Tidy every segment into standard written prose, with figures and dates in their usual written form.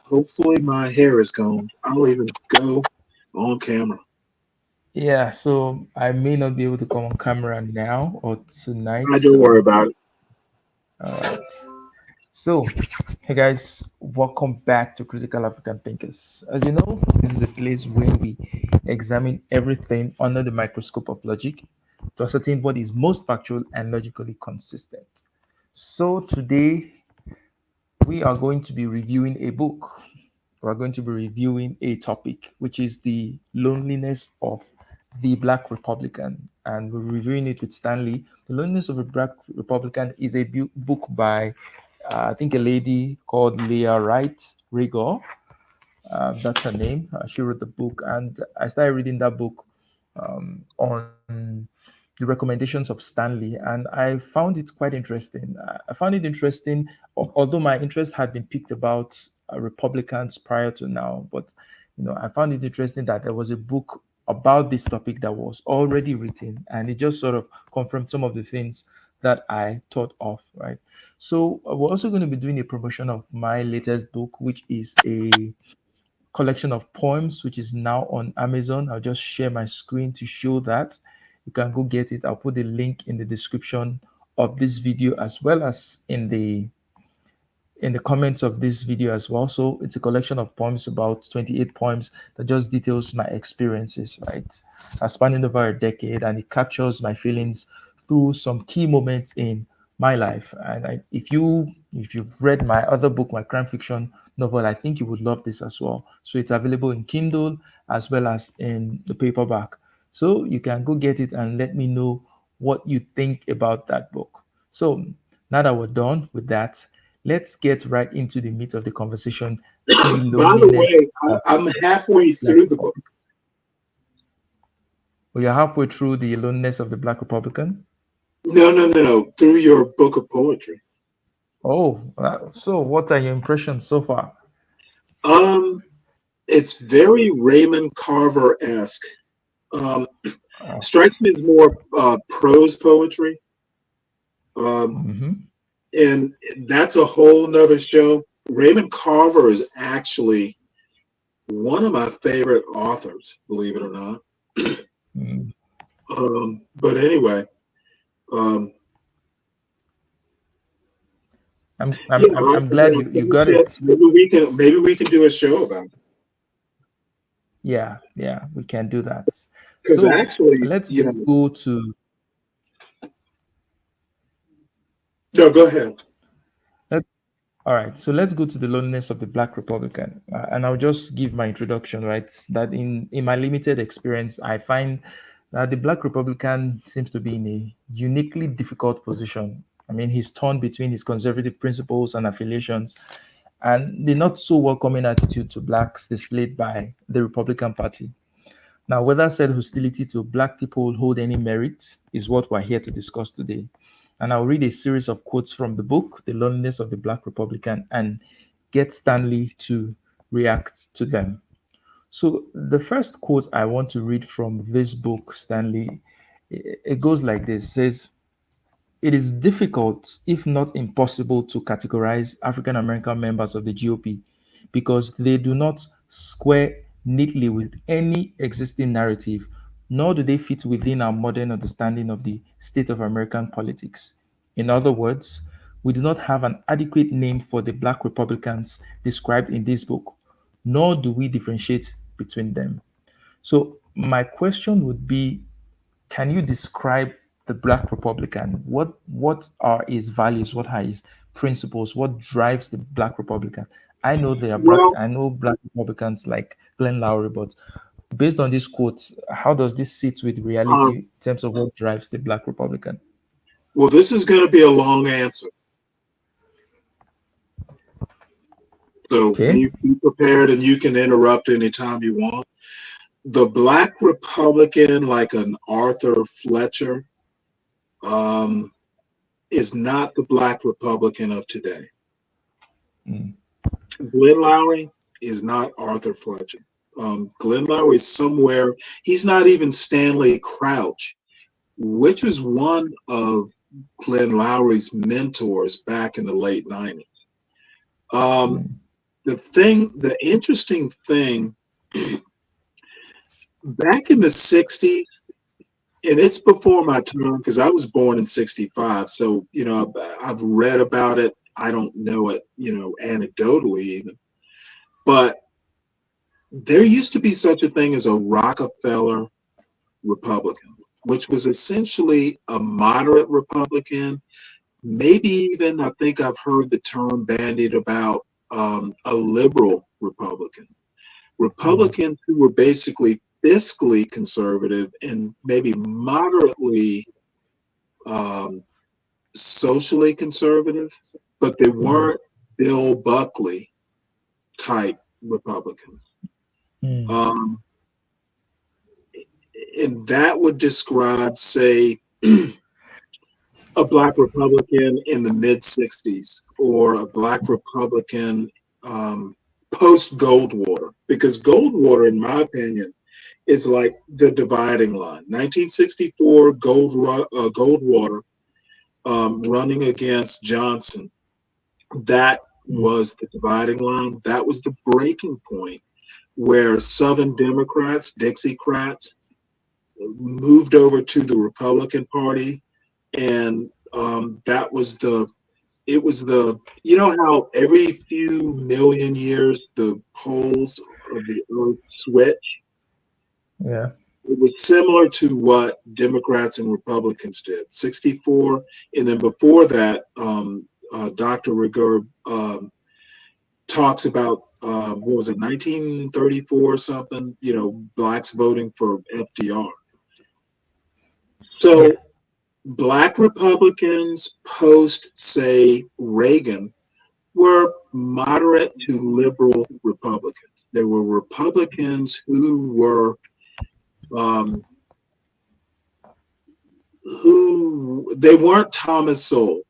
Hopefully my hair is gone. I'll even go on camera. Yeah, so I may not be able to come on camera now or tonight. I don't worry about it. All right. So, hey guys, welcome back to Critical African Thinkers. As you know, this is a place where we examine everything under the microscope of logic to ascertain what is most factual and logically consistent. So, today we are going to be reviewing a book. We're going to be reviewing a topic, which is the loneliness of the Black Republican. And we're reviewing it with Stanley. The Loneliness of a Black Republican is a book by, I think, a lady called Leah Wright Rigor. That's her name. She wrote the book. And I started reading that book on the recommendations of Stanley, and I found it quite interesting. I found it interesting, although my interest had been piqued about Republicans prior to now. But I found it interesting that there was a book about this topic that was already written, and it just sort of confirmed some of the things that I thought of. Right. So we're also going to be doing a promotion of my latest book, which is a collection of poems, which is now on Amazon. I'll just share my screen to show that. You can go get it. I'll put the link in the description of this video as well as in the comments of this video as well. So it's a collection of poems, about 28 poems that just details my experiences, right? Spanning over a decade, and it captures my feelings through some key moments in my life. And if you've read my other book, my crime fiction novel, I think you would love this as well. So it's available in Kindle as well as in the paperback. So you can go get it and let me know what you think about that book. So now that we're done with that, let's get right into the meat of the conversation, the By the loneliness way, of I'm halfway Black through the book. Republican. We are halfway through the loneliness of the Black Republican. No, no, no, no. Through your book of poetry. Oh, so what are your impressions so far? Um, it's very Raymond Carver-esque. Um, Uh, strikes me as more prose poetry. Um, mhm. and that's a whole nother show. Raymond Carver is actually one of my favorite authors, believe it or not. Mm. But anyway, um, I'm, I'm, yeah, I'm, I'm glad you think got that it. maybe we can do a show about it. Yeah, we can do that. Because So actually, let's go to no, go ahead. let, all right. So let's go to the loneliness of the Black Republican, and I'll just give my introduction. Right, that in my limited experience, I find that the Black Republican seems to be in a uniquely difficult position. I mean, he's torn between his conservative principles and affiliations, and the not so welcoming attitude to blacks displayed by the Republican Party. Now, whether said hostility to Black people hold any merit is what we're here to discuss today. And I'll read a series of quotes from the book, The Loneliness of the Black Republican, and get Stanley to react to them. So, the first quote I want to read from this book, Stanley, it goes like this. It says, it is difficult, if not impossible, to categorize African American members of the GOP because they do not square neatly with any existing narrative, nor do they fit within our modern understanding of the state of American politics. In other words, we do not have an adequate name for the Black Republicans described in this book, nor do we differentiate between them. So, my question would be, can you describe the Black Republican? What are his values? What are his principles? What drives the Black Republican? I know there are Well, Black Republicans like Glenn Lowry, but based on this quote, how does this sit with reality um, in terms of what drives the Black Republican? well, this is going to be a long answer, so Okay. be prepared, and you can interrupt anytime you want. The Black Republican, like an Arthur Fletcher, um, is not the Black Republican of today. Mm, Glenn Lowry is not Arthur Fletcher. Glenn Lowry is somewhere. He's not even Stanley Crouch, which was one of Glenn Lowry's mentors back in the late 90s. Um, mm, the interesting thing, back in the 60s, and it's before my time because I was born in 65. So, I've read about it. I don't know it, anecdotally even. But there used to be such a thing as a Rockefeller Republican, which was essentially a moderate Republican. Maybe even, I think I've heard the term bandied about, a liberal Republican. Mm, Republicans who were basically fiscally conservative and maybe moderately, um, socially conservative, but they mm, weren't Bill Buckley type Republicans. mm, Um, and that would describe, say, a black Republican in the mid 60s or a black Republican, post Goldwater, because Goldwater, in my opinion, is like the dividing line. 1964 Goldwater, running against Johnson. That mm, was the dividing line. That was the breaking point where Southern Democrats, Dixiecrats, moved over to the Republican Party, and, that was the it was the how every few million years the poles of the earth switch. yeah. It was similar to what Democrats and Republicans did. 64, and then before that, Dr. Rigor, talks about, what was it, 1934 or something, blacks voting for FDR. Yeah. So black Republicans post, say, Reagan, were moderate to liberal Republicans. There were Republicans um, who they weren't Thomas Sowell.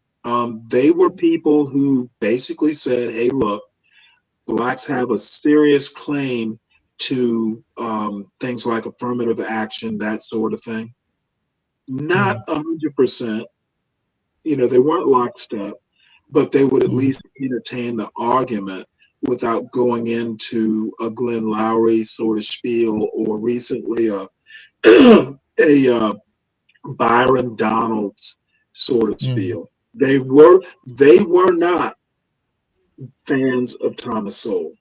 They were people who basically said, "Hey, look, blacks have a serious claim to, things like affirmative action, that sort of thing." Not Mm, 100%. They weren't lockstep, but they would at mm, least entertain the argument without going into a Glenn Lowry sort of spiel, or recently a a Byron Donalds sort of mm. spiel. They were not fans of Thomas Sowell.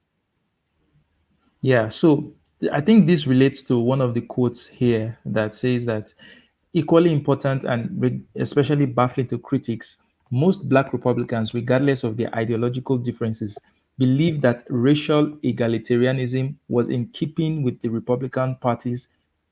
Yeah, so I think this relates to one of the quotes here that says that equally important and especially baffling to critics, most black Republicans, regardless of their ideological differences, believe that racial egalitarianism was in keeping with the Republican Party's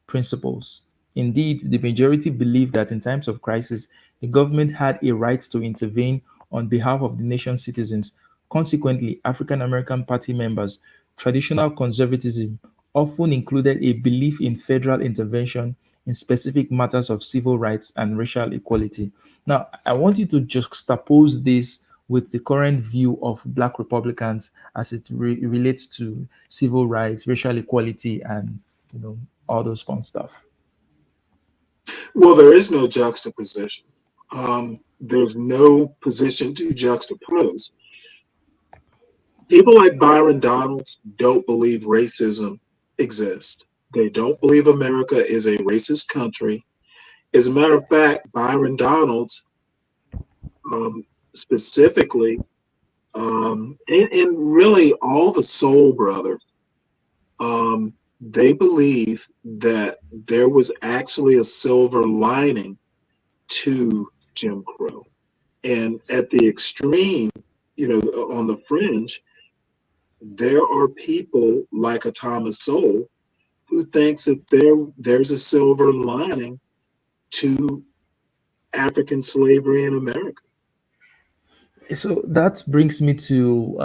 principles. Indeed, the majority believe that in times of crisis, the government had a right to intervene on behalf of the nation's citizens. Consequently, African American Party members' traditional conservatism often included a belief in federal intervention in specific matters of civil rights and racial equality. Now, I want you to juxtapose this with the current view of Black Republicans as it relates to civil rights, racial equality, and you know all those fun stuff. Well, there is no juxtaposition. There's no position to juxtapose. People like Byron Donalds don't believe racism exists. They don't believe America is a racist country. As a matter of fact, Byron Donalds, specifically, and really all the Soul Brothers, they believe that there was actually a silver lining to Jim Crow. And at the extreme, on the fringe, there are people like a Thomas Sowell who thinks that there's a silver lining to African slavery in America. So that brings me to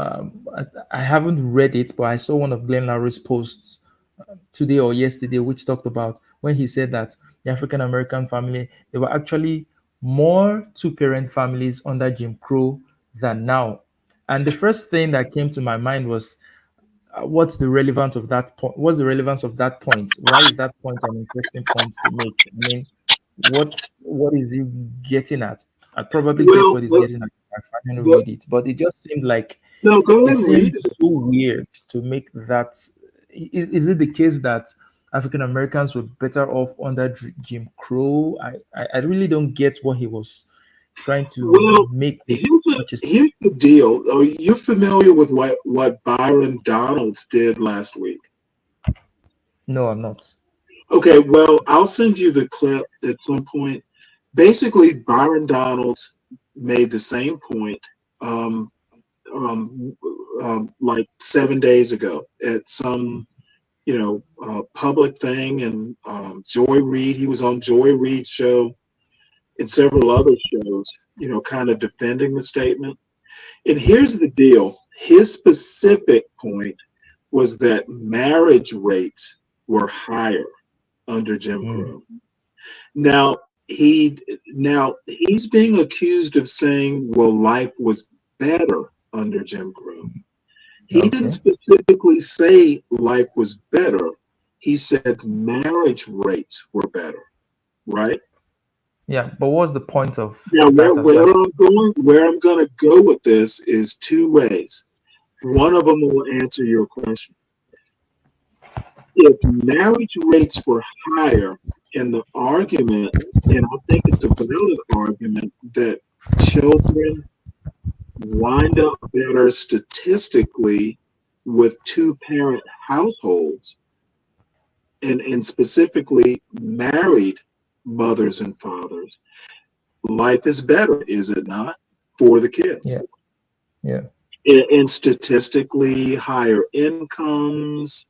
I haven't read it, but I saw one of Glenn Lowry's posts today or yesterday, which talked about when he said that the African American family, there were actually more two-parent families under Jim Crow than now. And the first thing that came to my mind was, what's the relevance of that point? What's the relevance of that point? Why is that point an interesting point to make? I mean, what is he getting at? I probably get Well, what he's but, getting at if I finally but read it, but it just seemed like No, go It ahead and read seems it. so weird to make that. Is it the case that African Americans were better off under Jim Crow? I really don't get what he was trying to Well, make with such a statement. here's the deal. Are you familiar with what Byron Donalds did last week? No, I'm not. Okay, well, I'll send you the clip at some point. Basically, Byron Donalds made the same point um, um, like 7 days ago at some, public thing. And Joy Reid, he was on Joy Reid's show and several other shows, kind of defending the statement. And here's the deal. His specific point was that marriage rates were higher under Jim Mm, Crow. Now he's being accused of saying, well, life was better under Jim Crow. He didn't okay. specifically say life was better. He said marriage rates were better, right? Yeah, but what's the point of Now that where assertion? I'm going to go with this is two ways. One of them will answer your question. If marriage rates were higher, and the argument, and I think it's a valid argument, that children wind up better statistically with two parent households, and specifically married mothers and fathers, life is better, is it not, for the kids? Yeah, yeah. And statistically, higher incomes,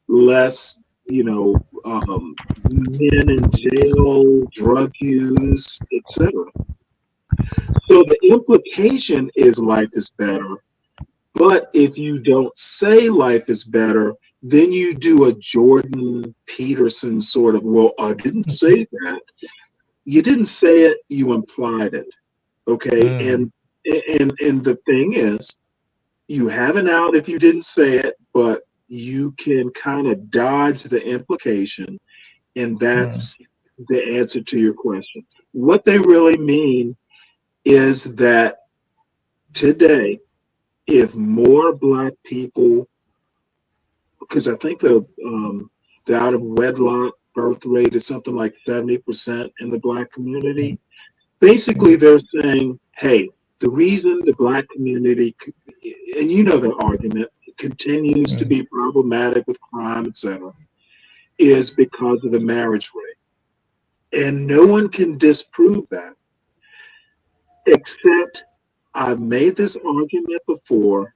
less, men in jail, drug use, etc. So the implication is life is better. But if you don't say life is better, then you do a Jordan Peterson sort of, well, I didn't say that. You didn't say it, you implied it. Okay. Mm, And the thing is, you have an out if you didn't say it, but you can kind of dodge the implication, and mm, that's the answer to your question. What they really mean is that today, if more Black people, because I think the out of wedlock birth rate is something like 70% in the Black community. Basically, mm, they're saying, hey, the reason the Black community, and the argument, continues to mm. be problematic with crime, etc., is because of the marriage rate. And no one can disprove that, except I've made this argument before.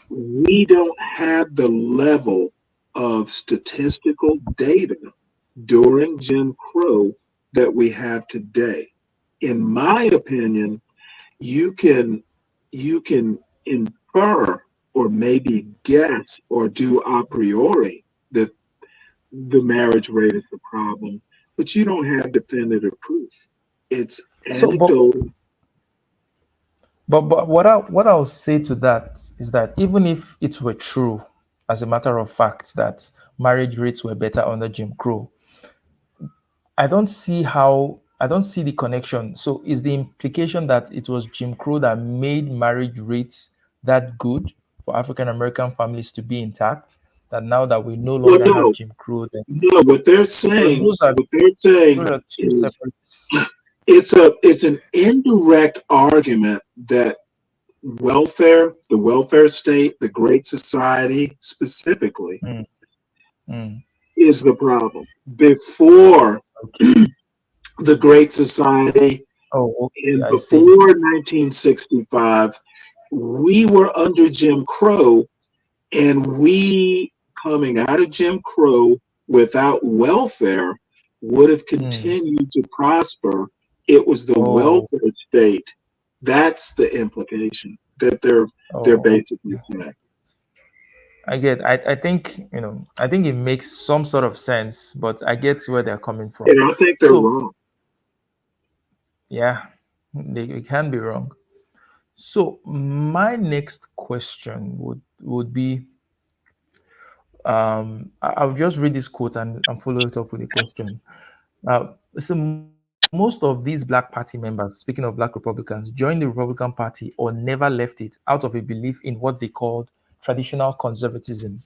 We don't have the level of statistical data during Jim Crow that we have today. In my opinion, you can you can infer or maybe guess or do a priori that the marriage rate is the problem, but you don't have definitive proof. It's So, but anecdotal. but what I'll say to that is that even if it were true, as a matter of fact, that marriage rates were better under Jim Crow, I don't see the connection. So is the implication that it was Jim Crow that made marriage rates that good for African American families to be intact? That now that we no Well, longer have no, Jim Crow, then no. because What they're saying those are two is separate. it's an indirect argument that the welfare state, the Great Society specifically, Mm, mm, is the problem. Before okay. the Great Society Oh, okay. and I see. before 1965, we were under Jim Crow, and we, coming out of Jim Crow without welfare, would have Mm. continued to prosper. It was the Oh, welfare state. That's the implication that they're oh, basically saying. I get. I think I think it makes some sort of sense, but I get where they're coming from. And I think they're So wrong. yeah, they can be wrong. So my next question would be, I'll just read this quote and follow it up with a question. So most Most of these Black Party members, speaking of Black Republicans, joined the Republican Party or never left it out of a belief in what they called traditional conservatism,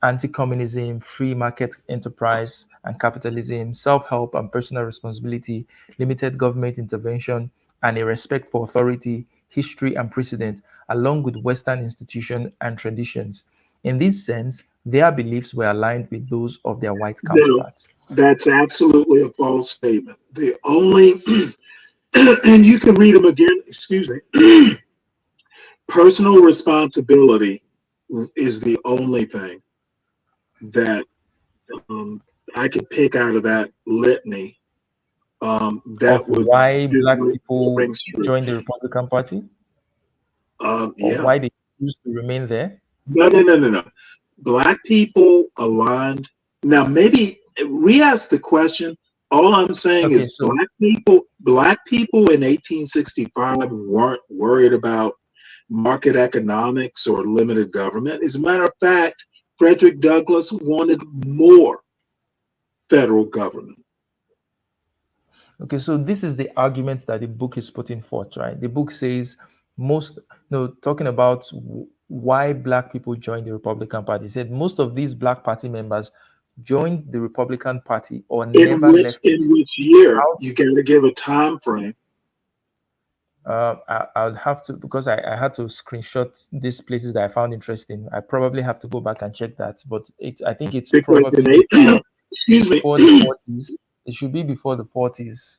anti communism, free market enterprise and capitalism, self help and personal responsibility, limited government intervention, and a respect for authority, history, and precedent, along with Western institutions and traditions. In this sense, their beliefs were aligned with those of their white No, counterparts. that's absolutely a false statement. The only, and you can read them again, excuse me, personal responsibility is the only thing that um, I could pick out of that litany that Of would why Black really people rings true. joined the Republican Party or Yeah, why they choose to remain there. no, no, no, no, no. Black people aligned. Now, maybe re-ask the question. All I'm saying Okay, is so black people in 1865 weren't worried about market economics or limited government. As a matter of fact, Frederick Douglass wanted more federal government. okay, so this is the argument that the book is putting forth, right? The book says most, talking about why Black people joined the Republican Party. It said most of these Black Party members joined the Republican Party or never left it. In which year? How? You got to give a time frame. I would have to, because I had to screenshot these places that I found interesting. I probably have to go back and check that, but I think it's Because probably before excuse me, the 40s. It should be before the 40s,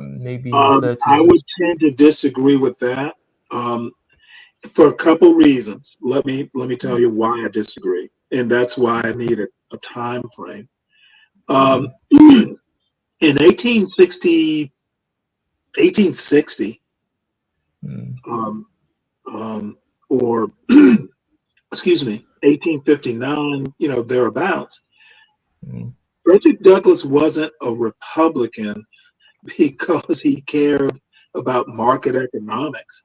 maybe in the I 30s or would so. tend to disagree with that um, for a couple reasons. Let me tell you why I disagree, and that's why I need a time frame. Um, Mm, in 1860, mm, um, or excuse me, 1859, thereabouts, mm, Frederick Douglass wasn't a Republican because he cared about market economics.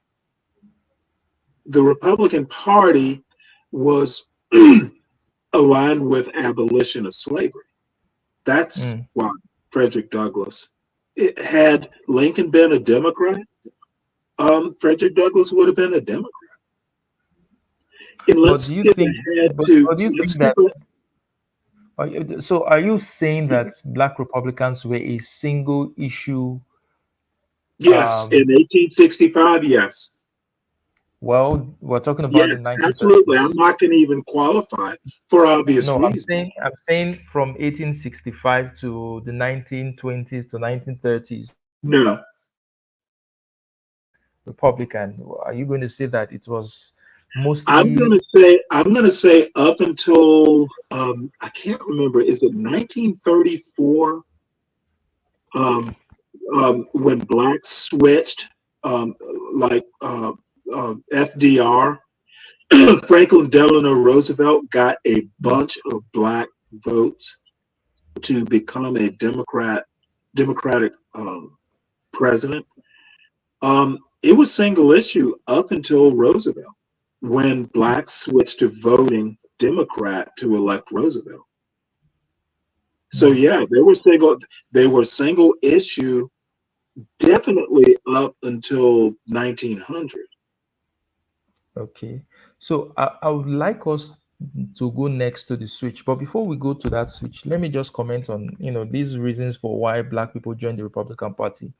The Republican Party was aligned with abolition of slavery. That's mm. why Frederick Douglass. It, had Lincoln been a Democrat, Frederick Douglass would have been a Democrat. And But do you think? But do you let's think skip that? it. So are you saying that Black Republicans were a single issue? Yes, Um, in 1865, yes. well, we're talking about Yes, the absolutely. I'm 1930s. not going to even qualify for obvious No, reasons. I'm saying from 1865 to the 1920s to 1930s, No, Republican. Are you going to say that it was mostly? I'm going to say up until I can't remember. Is it 1934 when blacks switched, um, like FDR, Franklin Delano Roosevelt got a bunch of black votes to become a Democratic president. It was single issue up until Roosevelt when blacks switched to voting Democrat to elect Roosevelt. So Mm, yeah, they were single issue definitely up until 1900. okay. So I would like us to go next to the switch. But before we go to that switch, let me just comment on these reasons for why Black people joined the Republican Party.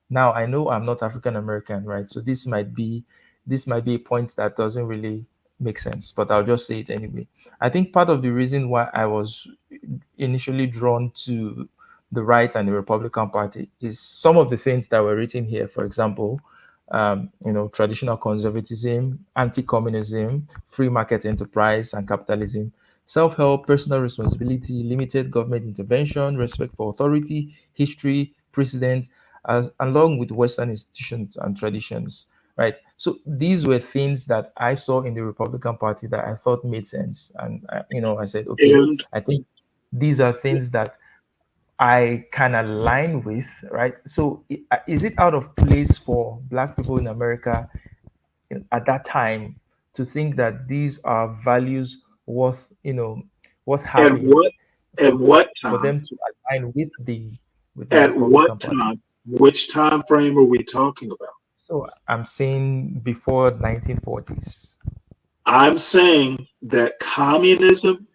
Now I know I'm not African American, right? So this might be a point that doesn't really make sense, but I'll just say it anyway. I think part of the reason why I was initially drawn to the right and the Republican Party is some of the things that were written here. For example, traditional conservatism, anti-communism, free market enterprise and capitalism, self-help, personal responsibility, limited government intervention, respect for authority, history, precedent, along with Western institutions and traditions. Right. So these were things that I saw in the Republican Party that I thought made sense, and I said, okay, And I think these are things that I can align with, right? So, is it out of place for Black people in America at that time to think that these are values worth at having what at for what for time? them to align with the At what Republican Party? time? Which time frame are we talking about? So I'm saying before 1940s. I'm saying that communism,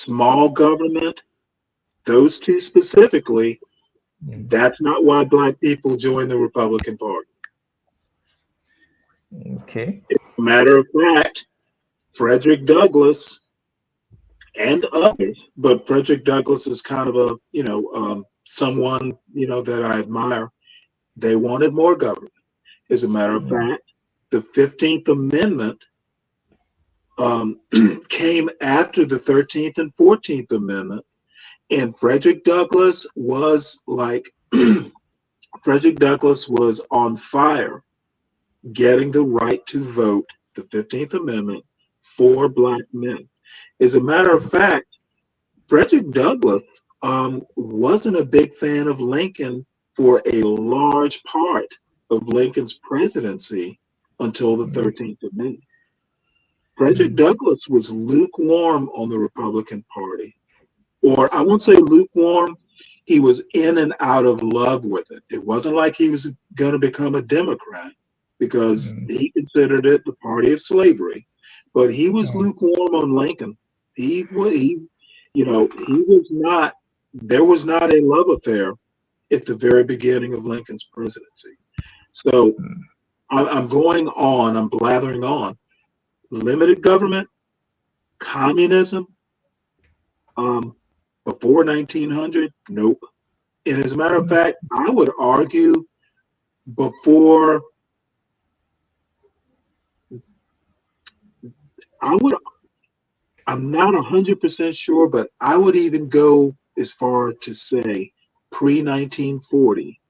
small government, those two specifically, Mm, that's not why black people joined the Republican Party. okay. Matter of fact, Frederick Douglass and others, but Frederick Douglass is kind of a, someone, that I admire. They wanted more government. As a matter of Mm, fact, the 15th Amendment um, came after the 13th and 14th Amendment. And Frederick Douglass was like, Frederick Douglass was on fire getting the right to vote, the 15th Amendment, for black men. As a matter of fact, Frederick Douglass wasn't a big fan of Lincoln for a large part of Lincoln's presidency until the mm, 13th Amendment. Frederick mm, Douglass was lukewarm on the Republican Party, or I won't say lukewarm. He was in and out of love with it. It wasn't like he was going to become a Democrat because mm, he considered it the party of slavery, but he was mm, lukewarm on Lincoln. He was not. There was not a love affair at the very beginning of Lincoln's presidency. So mm, I'm going on. I'm blathering on. Limited government, communism, um, before 1900, nope. And as a matter of mm, fact, I would argue before, I would, I'm not 100% sure, but I would even go as far to say pre 1940,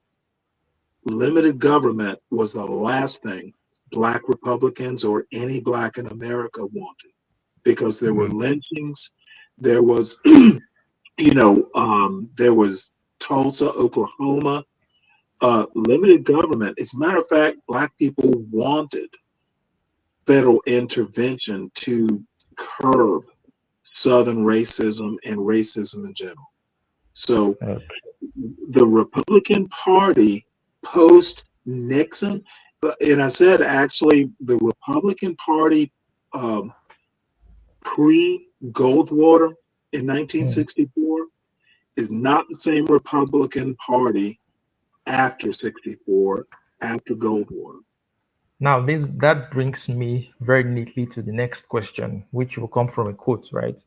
limited government was the last thing Black Republicans or any Black in America wanted because there were mm, lynchings, there was, there was Tulsa, Oklahoma, limited government. As a matter of fact, Black people wanted federal intervention to curb Southern racism and racism in general. So okay. the Republican Party post Nixon, and I said actually the Republican Party um, pre Goldwater in Mm. 1964 is not the same Republican Party after 64, after Goldwater. Now, this that brings me very neatly to the next question, which will come from a quote, right?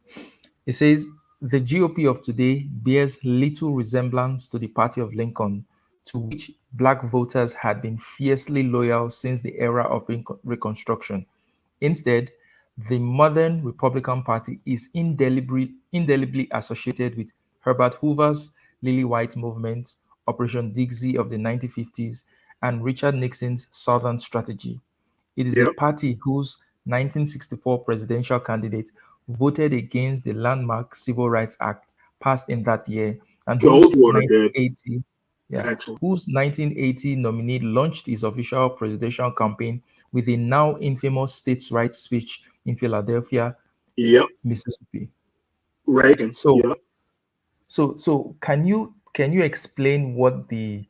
It says, "The GOP of today bears little resemblance to the party of Lincoln, to which black voters had been fiercely loyal since the era of Reconstruction. Instead, the modern Republican Party is indelibly associated with Herbert Hoover's Lily White movement, Operation Dixie of the 1950s, and Richard Nixon's Southern strategy. It is a Yep. party whose 1964 presidential candidate voted against the landmark Civil Rights Act passed in that year, and Goldwater did, yeah, actually. whose 1980 nominee launched his official presidential campaign with a now infamous states' rights speech in Philadelphia, Yep. Mississippi. Reagan. So, Yep. so can you explain what the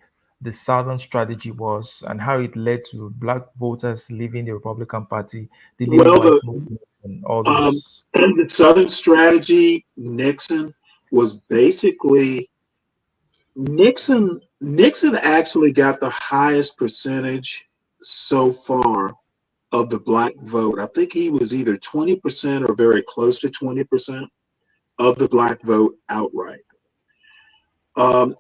Southern strategy was and how it led to black voters leaving the Republican Party, the Lily Well, White movement, and all those? the Southern strategy, Nixon was basically Nixon actually got the highest percentage so far of the black vote. I think he was either 20% or very close to 20% of the black vote outright. Um,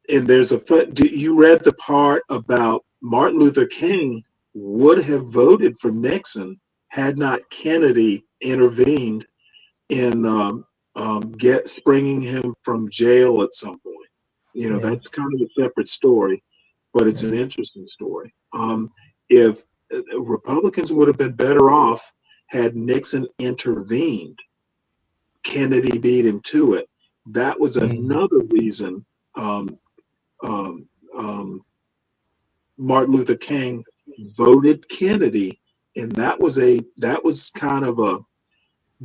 and you read the part about Martin Luther King would have voted for Nixon had not Kennedy intervened in get springing him from jail at some point. Yeah, That's kind of a separate story, but it's yeah. an interesting story. If Republicans would have been better off had Nixon intervened, Kennedy beat him to it. That was Mm, another reason um, um, um, Martin Luther King voted Kennedy, and that was kind of a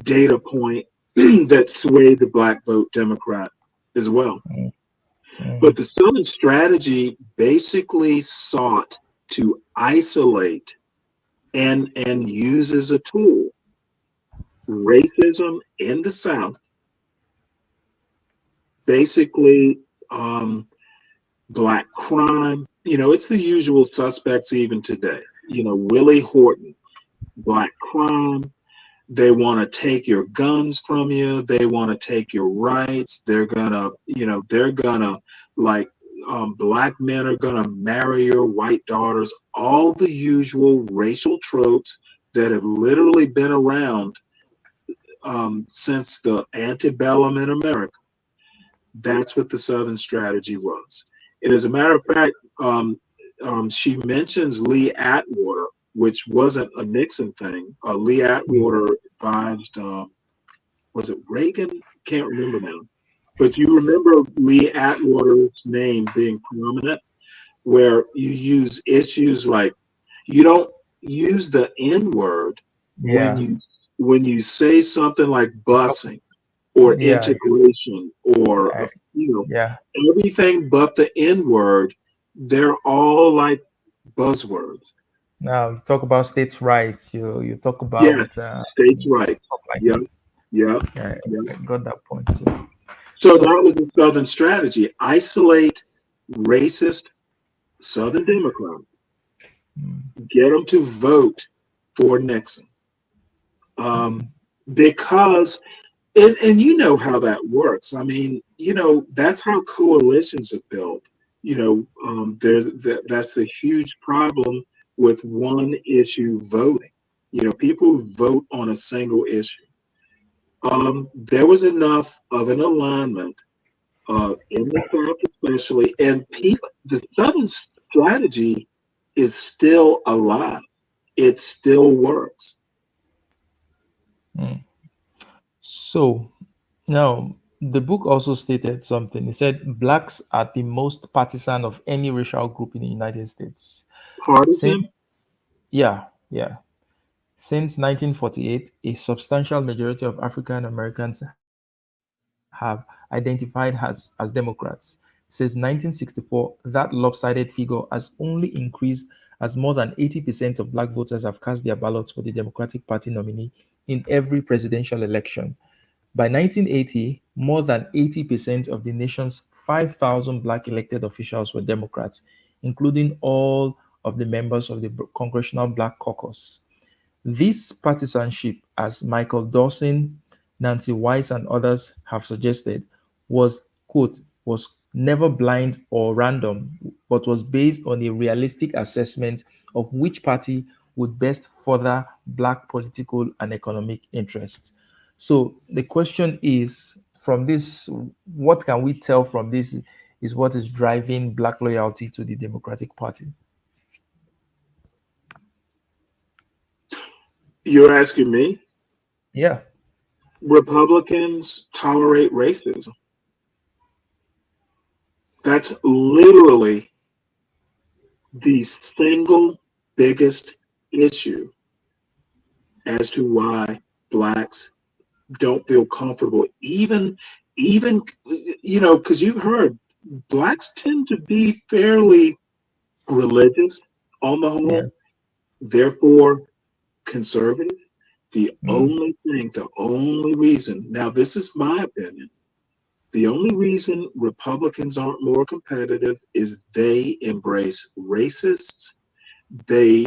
data point that swayed the black vote Democrat as well. mm, But the Southern strategy basically sought to isolate and use as a tool racism in the South, basically black crime. It's the usual suspects even today. Willie Horton, black crime. They want to take your guns from you. They want to take your rights. They're gonna like black men are gonna marry your white daughters. All the usual racial tropes that have literally been around since the antebellum in America. That's what the Southern strategy was. And as a matter of fact, she mentions Lee Atwater, which wasn't a Nixon thing. Lee Atwater advised, was it Reagan? Can't remember now. But you remember Lee Atwater's name being prominent, where you use issues like you don't use the N word when Yeah. you say something like busing or Yeah. integration or I- yeah. everything but the N word. They're all like buzzwords. Now you talk about states' rights. You talk Yes, about states' rights. stuff like Yep, that. yep, Yeah, yep. I got that point too. So So that was the Southern strategy: isolate racist Southern Democrats, get them to vote for Nixon, um, because and you know how that works. I mean, that's how coalitions are built. That's a huge problem with one issue voting. People vote on a single issue. There was enough of an alignment in the South, especially, and the Southern strategy is still alive. It still works. so now the book also stated something. It said blacks are the most partisan of any racial group in the United States. Since Partisan. yeah. Since 1948, a substantial majority of African Americans have identified as Democrats. Since 1964, that lopsided figure has only increased as more than 80% of black voters have cast their ballots for the Democratic Party nominee in every presidential election. By 1980, more than 80% of the nation's 5,000 black elected officials were Democrats, including all of the members of the Congressional Black Caucus. This partisanship, as Michael Dawson, Nancy Weiss, and others have suggested, was, quote, was never blind or random, but was based on a realistic assessment of which party would best further Black political and economic interests. So the question is, from this, what can we tell from this is what is driving Black loyalty to the Democratic Party? You're asking me? Yeah. Republicans tolerate racism. That's literally the single biggest issue as to why blacks don't feel comfortable, even because you've heard blacks tend to be fairly religious on the Yeah. whole, therefore conservative. Mm, The only reason, now this is my opinion, the only reason Republicans aren't more competitive is they embrace racists. They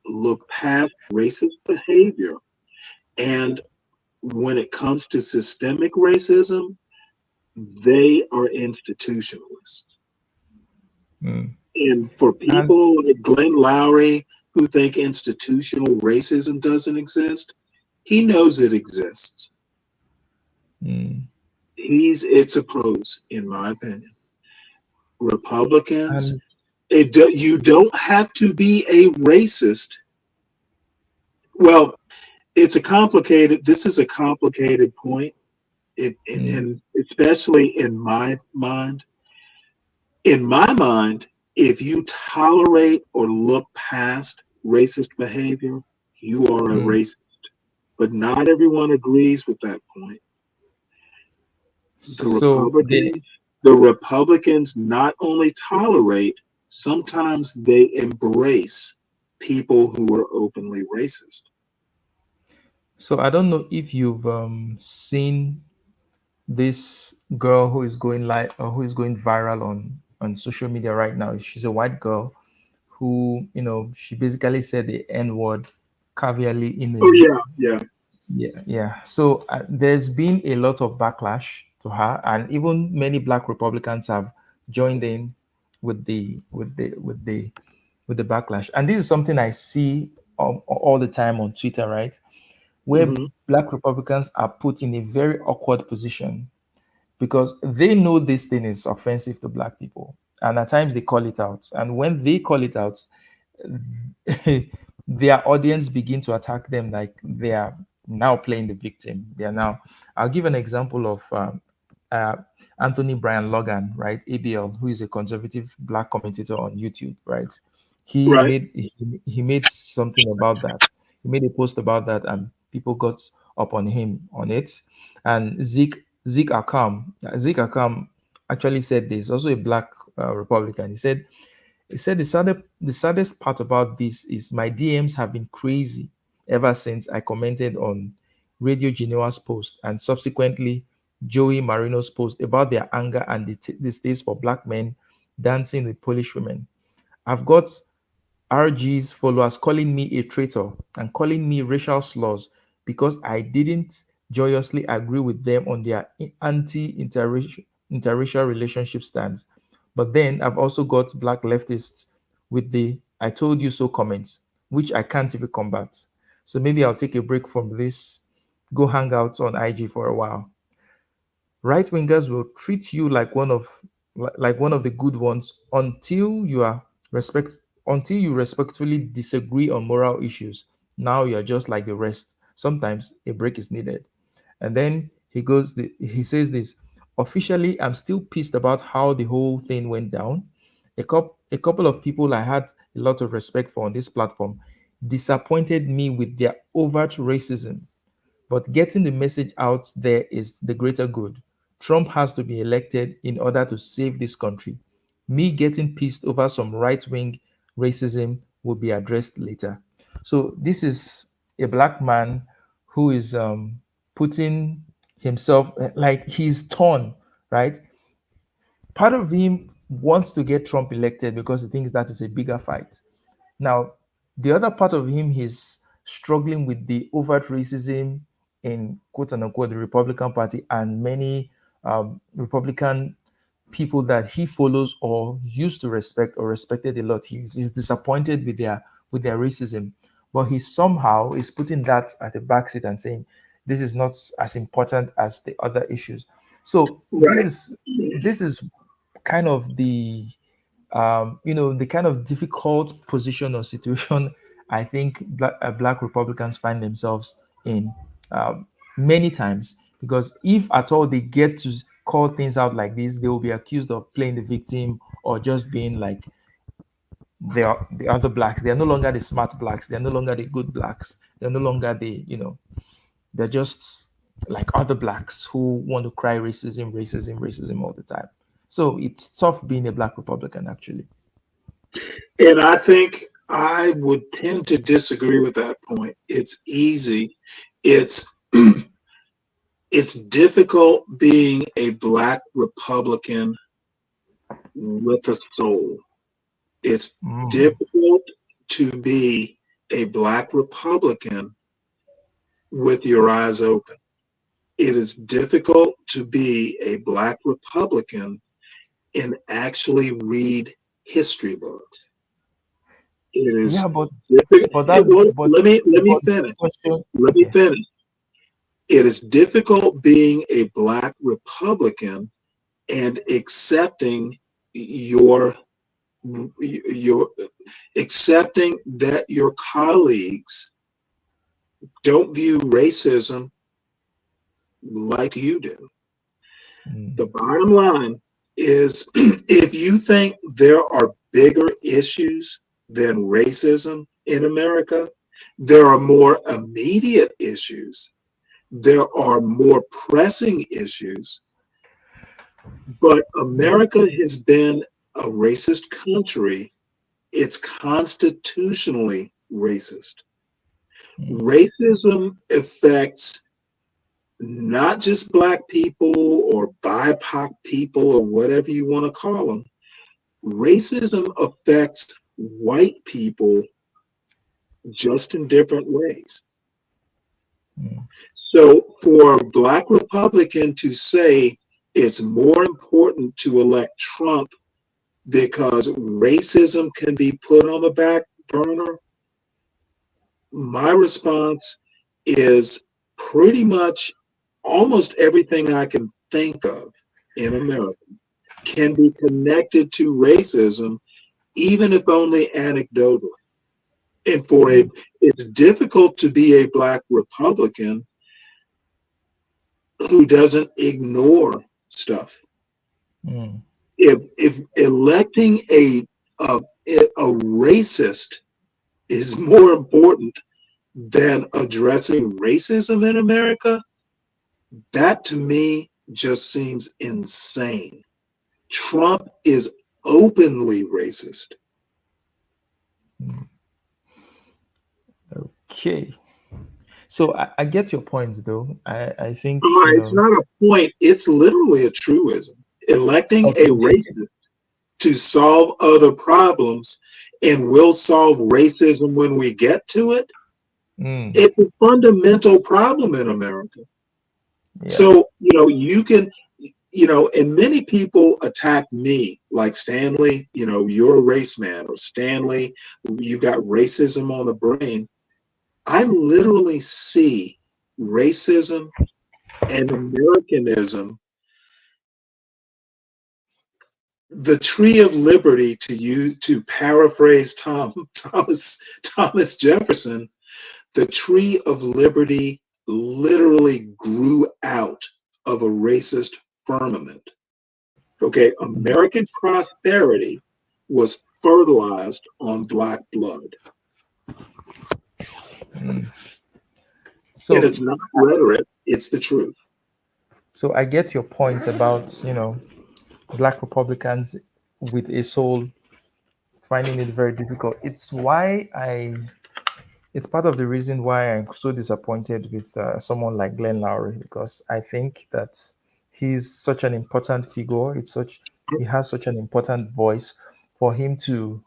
look past racist behavior. And when it comes to systemic racism, they are institutionalists. mm. And for And people like Glenn Lowry who think institutional racism doesn't exist, he knows it exists. mm, It's a pose, in my opinion. Republicans, and you don't have to be a racist. Well, this is a complicated point. mm, And especially in my mind, if you tolerate or look past racist behavior, you are a mm. racist. But not everyone agrees with that point. The So they Republicans, The Republicans not only tolerate, sometimes they embrace people who are openly racist. So I don't know if you've seen this girl who is going live or who is going viral on social media right now. She's a white girl who, she basically said the N word cavalierly in Oh a. yeah, yeah. Yeah. So there's been a lot of backlash to her, and even many Black Republicans have joined in with the backlash. And this is something I see all the time on Twitter, right? Where Hmm. Black Republicans are put in a very awkward position because they know this thing is offensive to Black people, and at times they call it out. And when they call it out, their audience begin to attack them like they are now playing the victim. They are now. I'll give an example of uh, Anthony Brian Logan, right? ABL, who is a conservative black commentator on YouTube, right? He Right. made he made something about that. He made a post about that, and people got up on him on it. And Zeke Akam actually said this. Also a black Republican. He said the saddest part about this is my DMs have been crazy ever since I commented on Radio Genoa's post and subsequently Joey Marino's post about their anger and distaste for black men dancing with Polish women. I've got RG's followers calling me a traitor and calling me racial slurs because I didn't joyously agree with them on their anti-interracial relationship stance. But then I've also got black leftists with the I told you so comments, which I can't even combat. So maybe I'll take a break from this, go hang out on IG for a while. Right wingers will treat you like one of the good ones respect until you respectfully disagree on moral issues. Now you're just like the rest. Sometimes a break is needed. And then he says this, officially I'm still pissed about how the whole thing went down. A couple of people I had a lot of respect for on this platform disappointed me with their overt racism, but getting the message out there is the greater good. Trump has to be elected in order to save this country. Me getting pissed over some right wing racism will be addressed later. So, this is a black man who is putting himself like he's torn, right? Part of him wants to get Trump elected because he thinks that is a bigger fight. Now, the other part of him is struggling with the overt racism in quote unquote the Republican Party and many Republican people that he follows or used to respect or respected a lot. He's disappointed with their racism, but he somehow is putting that at the back seat and saying this is not as important as the other issues. So this Right. is this is kind of the kind of difficult position or situation I think black Republicans find themselves in um, many times. Because if at all they get to call things out like this, they will be accused of playing the victim or just being like they are the other blacks. They are no longer the smart blacks. They are no longer the good blacks. They're no longer they're just like other blacks who want to cry racism, racism, racism all the time. So it's tough being a black Republican, actually. And I think I would tend to disagree with that point. It's easy. It's it's difficult being a black Republican with a soul. It's Mm. difficult to be a black Republican with your eyes open. It is difficult to be a black Republican and actually read history books. It Yeah, is but difficult. but that's but Let me but this finish. question. Let me Okay. finish. It is difficult being a black Republican and accepting your your accepting that your colleagues don't view racism like you do. Mm. The bottom line is if you think there are bigger issues than racism in America, there are more immediate issues, there are more pressing issues But America has been a racist country. It's constitutionally racist. Mm, Racism affects not just Black people or BIPOC people or whatever you want to call them. Racism affects white people just in different ways. mm, So for a Black Republican to say it's more important to elect Trump because racism can be put on the back burner, my response is pretty much almost everything I can think of in America can be connected to racism, even if only anecdotally. And for mm, it's difficult to be a Black Republican who doesn't ignore stuff. mm, If electing a a racist is more important than addressing racism in America, that to me just seems insane. Trump is openly racist. mm. Okay. So I get your point, though. I think, It's not a point, it's literally a truism. Electing a okay. racist to solve other problems, and we'll solve racism when we get to it. Mm, It's a fundamental problem in America. yeah. So, you can, and many people attack me like Stanley, you're a race man, or Stanley, you've got racism on the brain. I literally see racism and Americanism, the tree of liberty, to paraphrase Thomas Jefferson. The tree of liberty literally grew out of a racist firmament. Okay, Mm, American prosperity was fertilized on Black blood. mm. And So it's not rhetoric, it's the truth. so I get your point about, Black Republicans with a soul finding it very difficult. It's part of the reason why I'm so disappointed with someone like Glenn Lowry, because I think that he's such an important figure. He has such an important voice for him to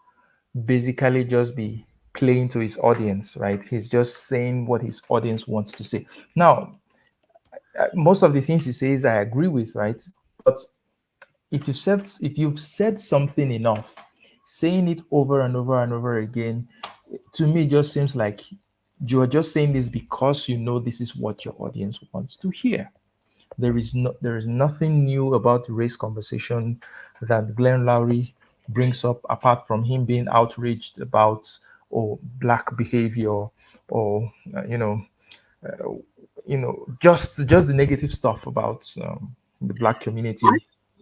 basically just be playing to his audience, right? He's just saying what his audience wants to say. Now, most of the things he says I agree with, right? But if you've said something enough, saying it over and over and over again, to me just seems like you're just saying this because you know this is what your audience wants to hear. There is nothing new about the race conversation that Glenn Lowry brings up, apart from him being outraged about black behavior, or just the negative stuff about the black community.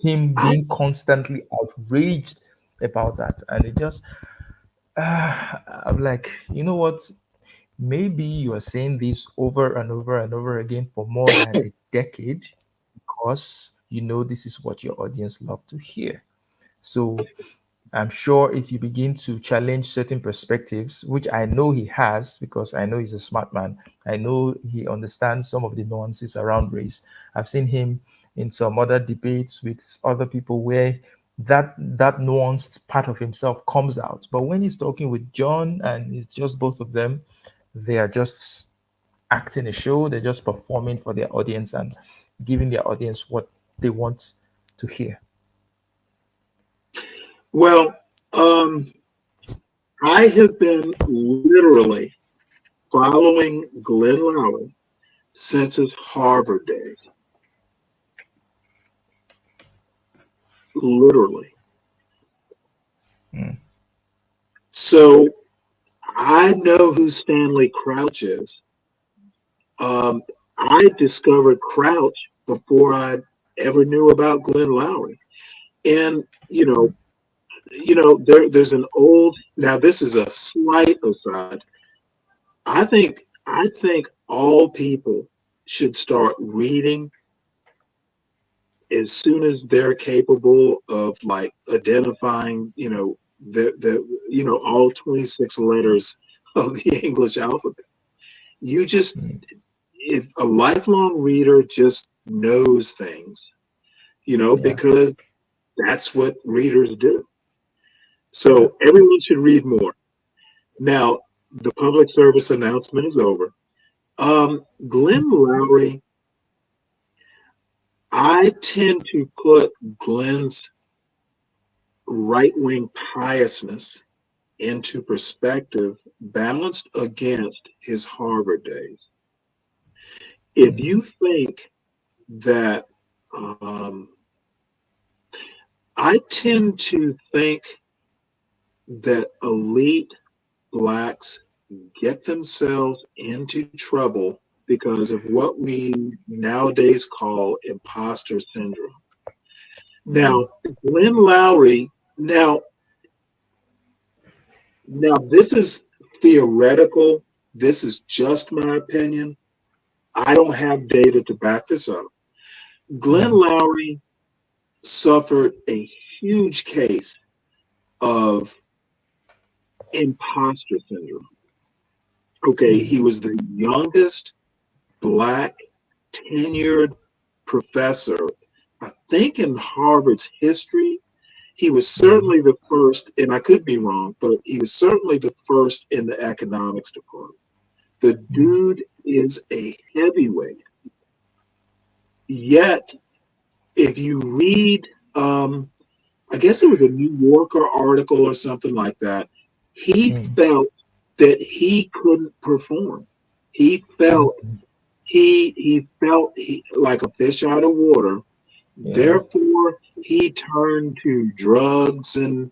Him I, being constantly outraged about that, and it just I'm like, you know what? Maybe you are saying this over and over and over again for more than a decade because you know this is what your audience love to hear. So I'm sure if you begin to challenge certain perspectives, which I know he has because I know he's a smart man, I know he understands some of the nuances around race. I've seen him in some other debates with other people where that nuanced part of himself comes out. But when he's talking with John and it's just both of them, they are just acting a show, they're just performing for their audience and giving their audience what they want to hear. well, um, I have been literally following Glenn Lowry since his Harvard days, literally. Mm, So I know who Stanley Crouch is. Um, I discovered Crouch before I ever knew about Glenn Lowry. And there's an old, now this is a slight aside. I think all people should start reading as soon as they're capable of like identifying, all 26 letters of the English alphabet, you just, mm, if a lifelong reader just knows things, yeah. because that's what readers do. Yeah. So everyone should read more. Now, the public service announcement is over. Glenn Lowry, I tend to put Glenn's right wing piousness into perspective, balanced against his Harvard days. If Mm, you think that, um, I tend to think that elite blacks get themselves into trouble because of what we nowadays call imposter syndrome. mm, Now, Glenn Lowry, now this is theoretical. This is just my opinion. I don't have data to back this up. Glenn mm, Lowry suffered a huge case of imposter syndrome. Okay, mm, he was the youngest black tenured professor, I think, in Harvard's history. He was mm, certainly the first, and I could be wrong, but he was certainly the first in the economics department. The mm, dude is a heavyweight. Yet, if you read, I guess it was a New Yorker article or something like that, he mm, felt that he couldn't perform. He felt mm. he like a fish out of water. Yeah. Therefore, he turned to drugs and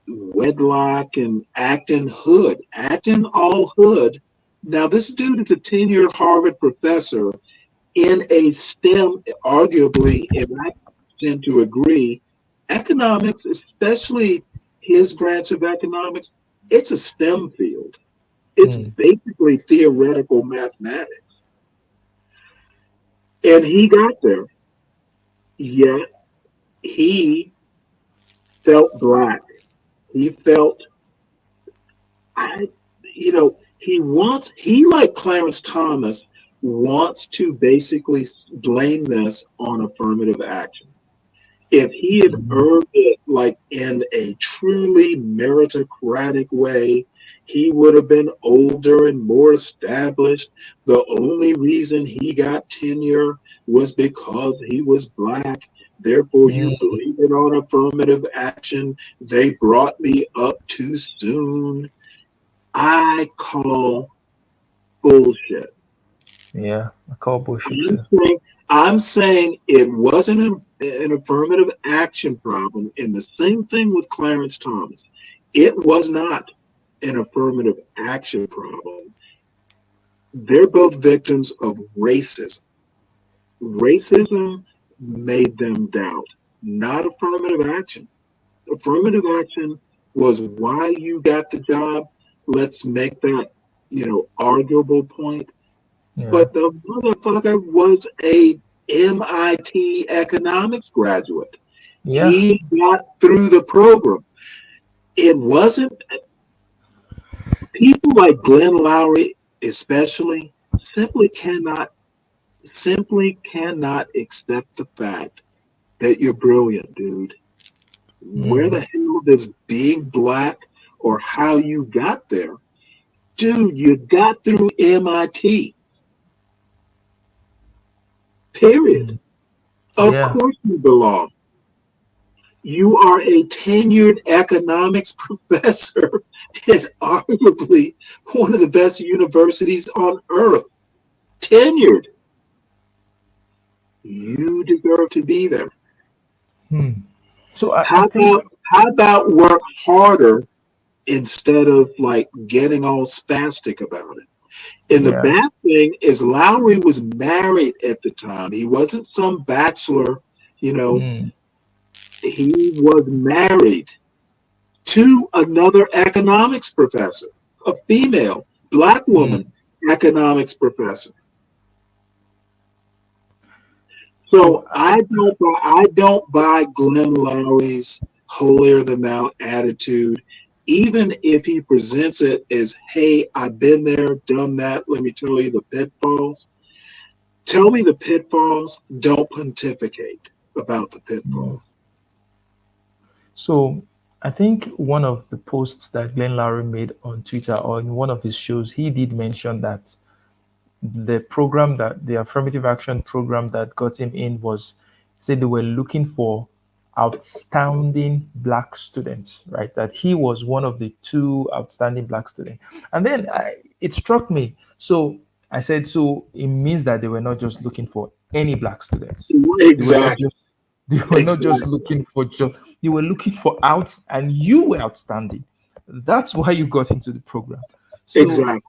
wedlock and acting all hood. Now, this dude is a tenured Harvard professor in a STEM, arguably, and I tend to agree, economics, especially his branch of economics, it's a STEM field. It's Mm, basically theoretical mathematics. And he got there, yet he felt black. He felt, I, he, like Clarence Thomas, wants to basically blame this on affirmative action. If he had mm, earned it like in a truly meritocratic way, he would have been older and more established. The only reason he got tenure was because he was black. Therefore, you mm. blame it on affirmative action. They brought me up too soon. I call bullshit. Yeah. I call bullshit I'm too. saying, I'm saying it wasn't an affirmative action problem. And the same thing with Clarence Thomas. It was not an affirmative action problem. They're both victims of racism. Racism made them doubt, not affirmative action. Affirmative action was why you got the job. Let's make that, arguable point. Yeah. But the motherfucker was a MIT economics graduate. Yeah. He got through the program. It wasn't people like Glenn Lowry, especially, simply cannot accept the fact that you're brilliant, dude. Where Mm, the hell does being black or how you got there? Dude, you got through MIT. Period. mm. Of Yeah. course you belong. You are a tenured economics professor at arguably one of the best universities on earth. Tenured. You deserve to be there. Mm. So I How think, about work harder instead of like getting all spastic about it? And the yeah. bad thing is Lowry was married at the time. He wasn't some bachelor, you know, Mm, he was married to another economics professor, a female, black woman mm, economics professor. So So I don't buy Glenn Lowry's holier than thou attitude, even if he presents it as, "Hey, I've been there, done that. Let me tell you the pitfalls." Tell me the pitfalls. Don't pontificate about the mm, pitfalls. so I think one of the posts that Glenn Lowry made on Twitter or in one of his shows, he did mention that the affirmative action program that got him in was said they were looking for outstanding black students, right? That he was one of the two outstanding black students. And then it struck me. So I said, so it means that they were not just looking for any black students. They were not Exactly. just they were not just Exactly. looking for just they were looking for outs, and you were outstanding. That's why you got into the program. So Exactly.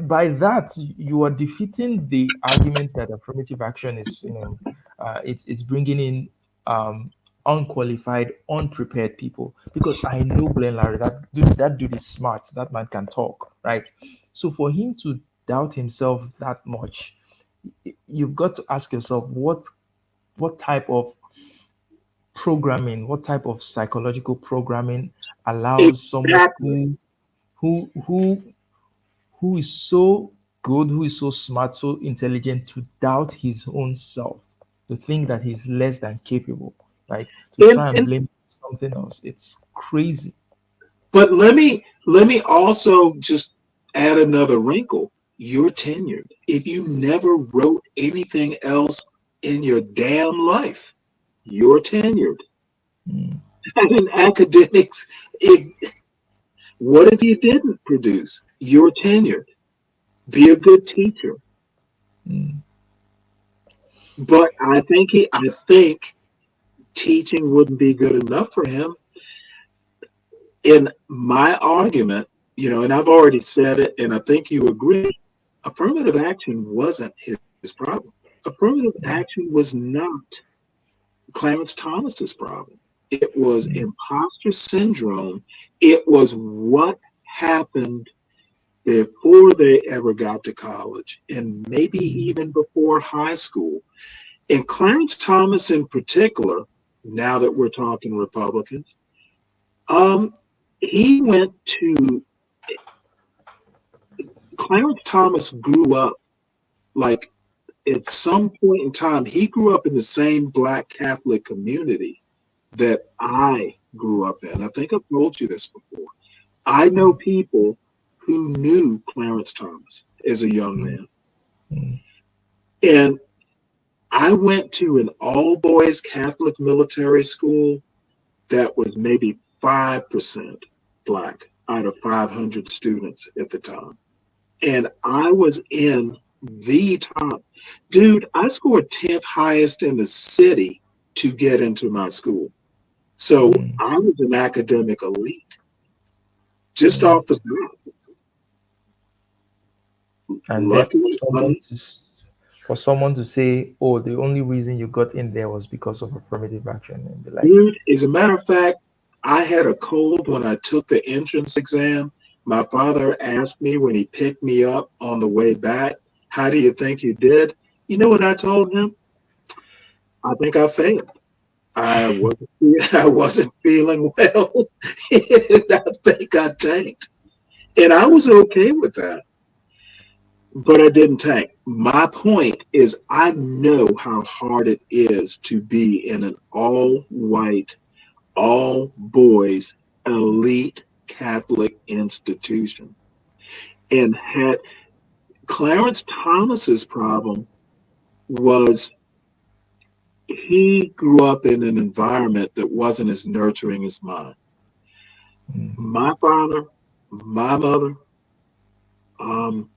by that you are defeating the argument that affirmative action is, it's bringing in um unqualified, unprepared people. Because I know Glenn Larry, that dude is smart, that man can talk, right? So for him to doubt himself that much, you've got to ask yourself what type of programming, what type of psychological programming allows someone Exactly. who is so good, who is so smart, so intelligent, to doubt his own self, to think that he's less than capable, right? To And, try and and blame something else. It's crazy. but let me also just add another wrinkle. You're tenured. If you never wrote anything else in your damn life, you're tenured. Mm, And in academics, what if you didn't produce? You're tenured. Be a good teacher. mm, But I think teaching wouldn't be good enough for him. In my argument, and I've already said it, and I think you agree, affirmative action wasn't his problem. Affirmative mm, action was not Clarence Thomas's problem. It was mm, imposter syndrome. It was what happened before they ever got to college and maybe mm, even before high school. And Clarence Thomas in particular, now that we're talking Republicans, um, he went to Clarence Thomas grew up like at some point in time, he grew up in the same Black Catholic community that I grew up in. I think I've told you this before. I know people who knew Clarence Thomas as a young mm, man. mm, And I went to an all boys Catholic military school that was maybe 5% Black out of 500 students at the time. And I was in the top. Dude, I scored 10th highest in the city to get into my school. So mm, I was an academic elite just mm. off the bat. And then Luckily, for someone to say, "Oh, the only reason you got in there was because of affirmative action," and be like, dude, as a matter of fact, I had a cold when I took the entrance exam. My father asked me when he picked me up on the way back, "How do you think you did?" You know what I told him? I think I failed. I wasn't, I wasn't feeling well. And I think I tanked. And I was okay with that, but I didn't tank. My point is, I know how hard it is to be in an all white, all boys, elite Catholic institution. And had Clarence Thomas's problem was he grew up in an environment that wasn't as nurturing as mine. mm, My father, my mother, um,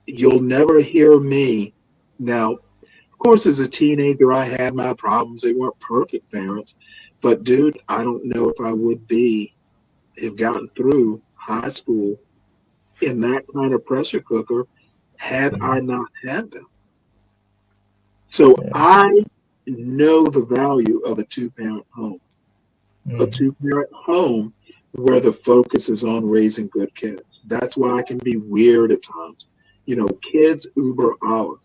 you'll never hear me. Now, of course, as a teenager, I had my problems. They weren't perfect parents, but dude, I don't know if I would have gotten through high school in that kind of pressure cooker had I mm, not had them. So yes, I know the value of a mm, two-parent home where the focus is on raising good kids. That's why I can be weird at times. Kids uber alles.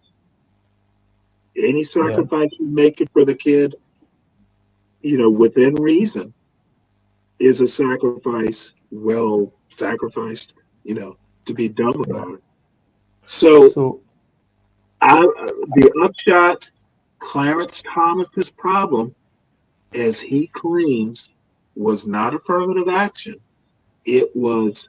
Any Yeah. sacrifice you make it for the kid, within reason, is a sacrifice well sacrificed, you know, to be done Yeah. about it. So So, the upshot, Clarence Thomas's problem, as he claims, was not affirmative action. It was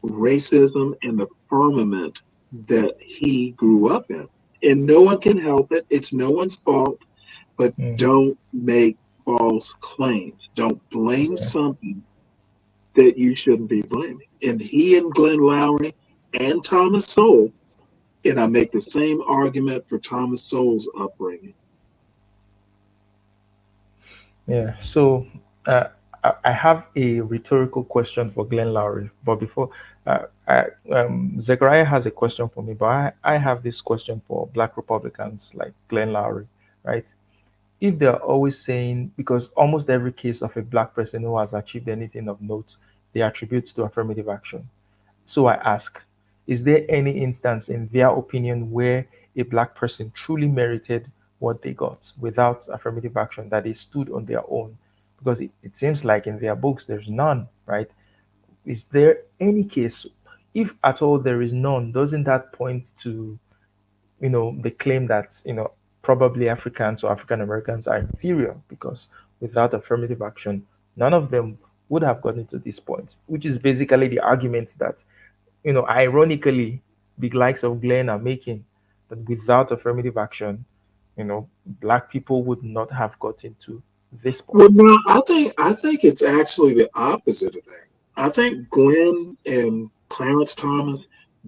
racism and the firmament that he grew up in. And no one can help it. It's no one's fault, but mhm, don't make false claims. Don't blame yeah. something that you shouldn't be blaming. And he and Glenn Lowry and Thomas Sowell, and I make the same argument for Thomas Sowell's upbringing. Yeah. So, uh, I have a rhetorical question for Glenn Lowry, but before, Zechariah has a question for me, but I have this question for Black Republicans like Glenn Lowry, right? If they're always saying, because almost every case of a Black person who has achieved anything of note, they attribute to affirmative action. So I ask, is there any instance in their opinion where a Black person truly merited what they got without affirmative action, that they stood on their own? Because it seems like in their books there's none, right? Is there any case? If at all there is none, doesn't that point to, the claim that, probably Africans or African Americans are inferior because without affirmative action, none of them would have gotten to this point, which is basically the argument that, ironically, the likes of Glenn are making, that without affirmative action, Black people would not have gotten to this Well, point. no, I think it's actually the opposite of that. I think Glenn and Clarence Thomas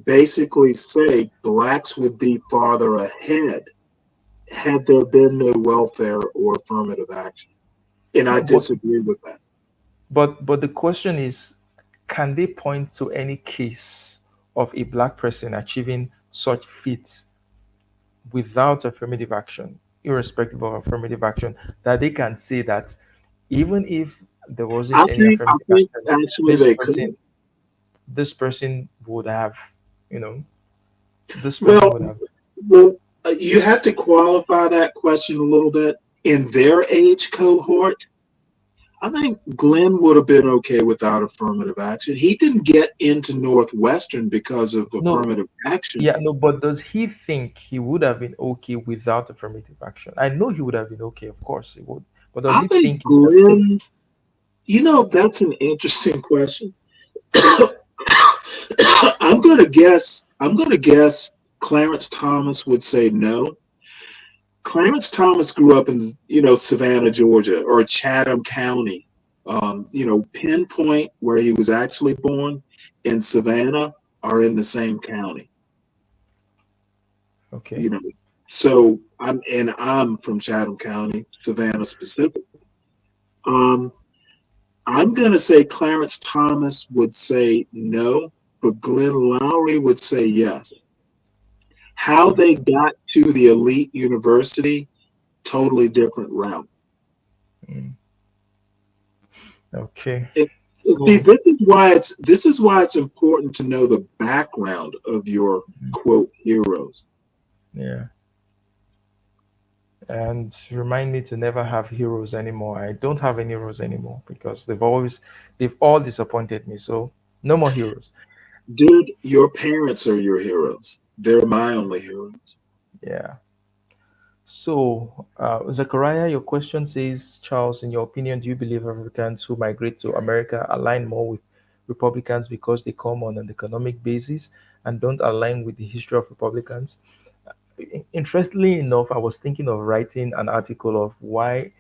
basically say blacks would be farther ahead had there been no welfare or affirmative action. And I No, but disagree with that. but the question is, can they point to any case of a Black person achieving such feats without affirmative action, irrespective of affirmative action, that they can say that even if there wasn't any I affirmative think action, actually this they person could. this person would have, you know, this person Well, would have. well, you have to qualify that question a little bit. In their age cohort, I think Glenn would have been okay without affirmative action. He didn't get into Northwestern because of No, affirmative action. yeah, no, but does he think he would have been okay without affirmative action? I know he would have been okay, of course he would. But does I he think think he would have been okay? Glenn, that's an interesting question. I'm gonna guess Clarence Thomas would say no. Clarence Thomas grew up in, Savannah, Georgia, or Chatham County. Pinpoint where he was actually born in Savannah are in the same county. Okay. You know, so I'm from Chatham County, Savannah specifically. Um, I'm gonna say Clarence Thomas would say no, but Glenn Lowry would say yes. How they got to the elite university, totally different route. Mm, okay. It, See, So, this is why it's important to know the background of your mm, quote heroes. yeah. And remind me to never have heroes anymore. I don't have any heroes anymore because they've all disappointed me. So no more heroes. Dude, your parents are your heroes. They're my only heroes. Yeah. So, Zachariah, your question says, Charles, in your opinion, do you believe Africans who migrate to America align more with Republicans because they come on an economic basis and don't align with the history of Republicans? Interestingly enough, I was thinking of writing an article of why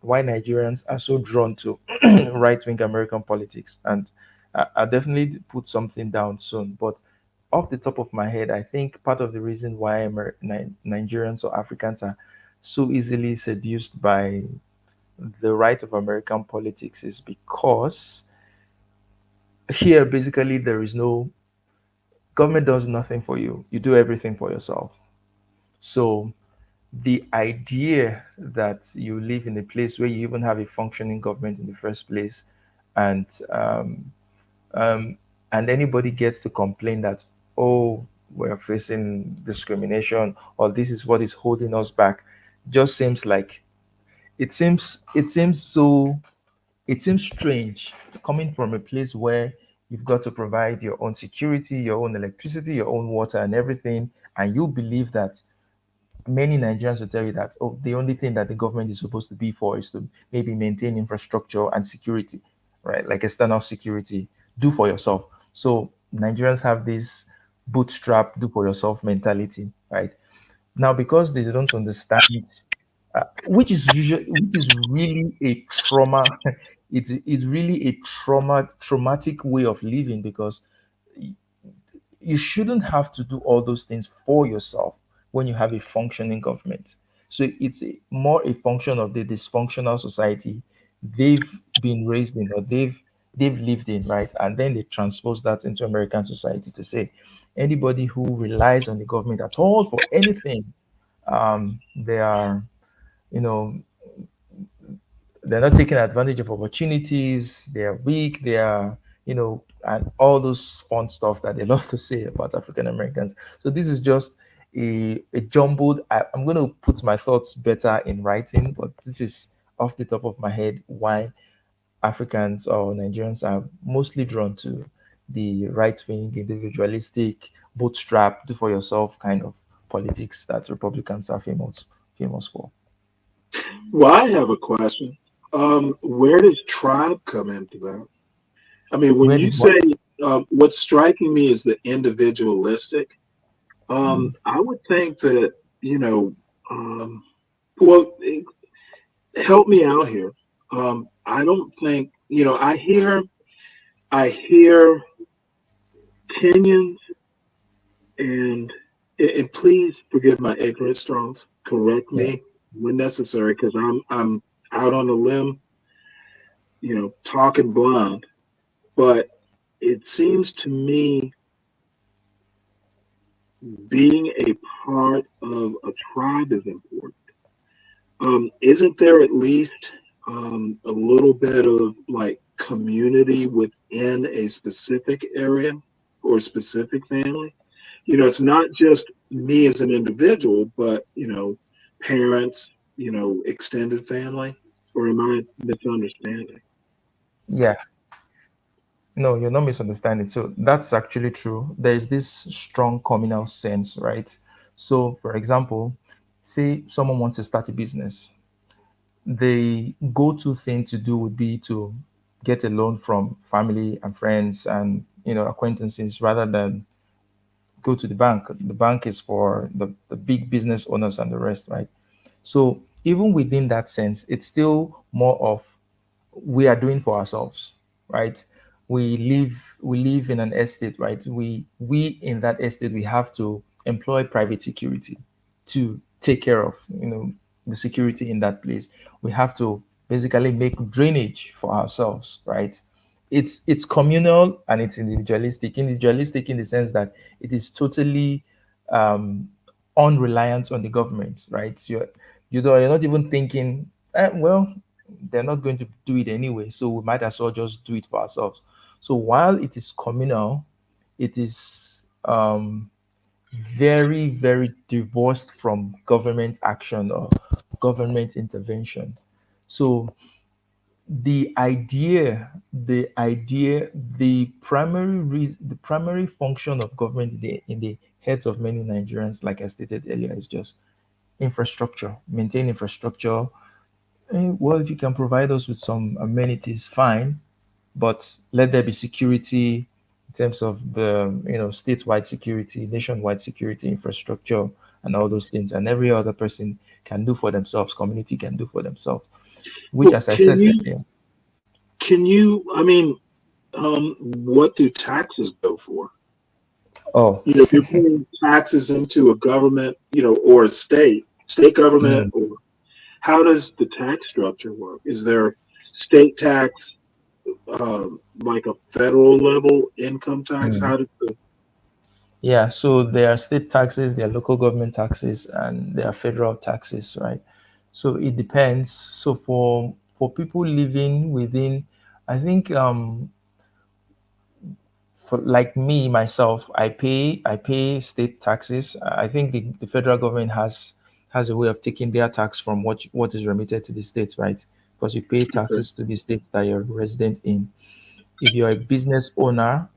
Nigerians are so drawn to right-wing American politics, and I definitely put something down soon. But off the top of my head, I think part of the reason why Nigerians or Africans are so easily seduced by the right of American politics is because here basically there is no government does nothing for you. You do everything for yourself. So the idea that you live in a place where you even have a functioning government in the first place, and um, and anybody gets to complain that, oh, we're facing discrimination, or this is what is holding us back. Just seems like it seems strange coming from a place where you've got to provide your own security, your own electricity, your own water, and everything, and you believe that many Nigerians will tell you that, oh, the only thing that the government is supposed to be for is to maybe maintain infrastructure and security, right? Like external security, do for yourself. So Nigerians have this bootstrap, do for yourself mentality, right? Now, because they don't understand, which is really a trauma. It's really a traumatic way of living because you shouldn't have to do all those things for yourself when you have a functioning government. So it's more a function of the dysfunctional society they've been raised in, or they've lived in, right? And then they transpose that into American society to say anybody who relies on the government at all for anything, they are, you know, they're not taking advantage of opportunities, they're weak, they are, and all those fun stuff that they love to say about African Americans. So this is just a jumbled, I'm going to put my thoughts better in writing, but this is off the top of my head why Africans or Nigerians are mostly drawn to the right wing, individualistic, bootstrap, do for yourself kind of politics that Republicans are famous for. Well, I have a question. Where does tribe come into that? I mean, when Where you did what? say what's striking me is the individualistic, Mm, I would think that, you know, um, well, help me out here. I don't think, I hear Kenyans and, and please forgive my ignorance, Strong's. Correct yeah. me when necessary, because I'm out on a limb, talking blind. But it seems to me being a part of a tribe is important. Isn't there at least a little bit of like community within a specific area or a specific family? It's not just me as an individual, but parents, extended family. Or am I misunderstanding? Yeah, no, you're not misunderstanding. So that's actually true. There is this strong communal sense, right? So, for example, say someone wants to start a business, the go-to thing to do would be to get a loan from family and friends and acquaintances rather than go to the bank. The bank is for the big business owners and the rest, right? So even within that sense, it's still more of we are doing for ourselves, right? We live in an estate, right? We in that estate we have to employ private security to take care of the security in that place. We have to basically make drainage for ourselves, right? It's communal and it's individualistic. Individualistic in the sense that it is totally um, unreliant on the government, right? You're not even thinking, well, they're not going to do it anyway, so we might as well just do it for ourselves. So while it is communal, it is very, very divorced from government action or government intervention. So the primary reason, the primary function of government in the heads of many Nigerians, like I stated earlier, is just infrastructure, maintain infrastructure. Well, if you can provide us with some amenities, fine, but let there be security in terms of the statewide security, nationwide security, infrastructure, and all those things, and every other person can do for themselves. Community can do for themselves. Which, Well, as I said earlier, I mean, what do taxes go for? oh, If you're paying taxes into a government, or a state government, mm, or how does the tax structure work? Is there state tax, like a federal level income tax? mm. How does the Yeah, so there are state taxes, there are local government taxes, and there are federal taxes, right? So it depends. So for people living within, I think for like me myself, I pay state taxes. I think the federal government has a way of taking their tax from what is remitted to the states, right? Because you pay Okay. taxes to the states that you're resident in. If you're a business owner,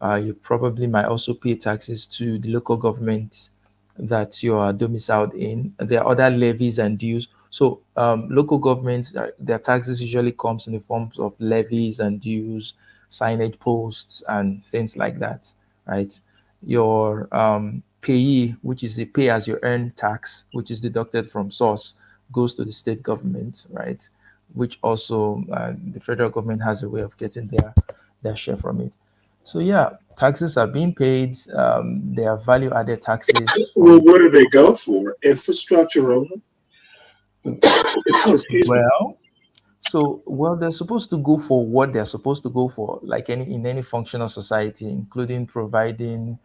you probably might also pay taxes to the local government that you are domiciled in. There are other levies and dues. So local governments, their taxes usually comes in the forms of levies and dues, signage posts, and things like that, right? Your payee, which is the pay as you earn tax, which is deducted from source, goes to the state government, right? Which also the federal government has a way of getting their share from it. So yeah, taxes are being paid. There are value-added taxes Well, from what do they go for? Infrastructure only? Excuse me. well, well, they're supposed to go for what they're supposed to go for, like any functional society, including providing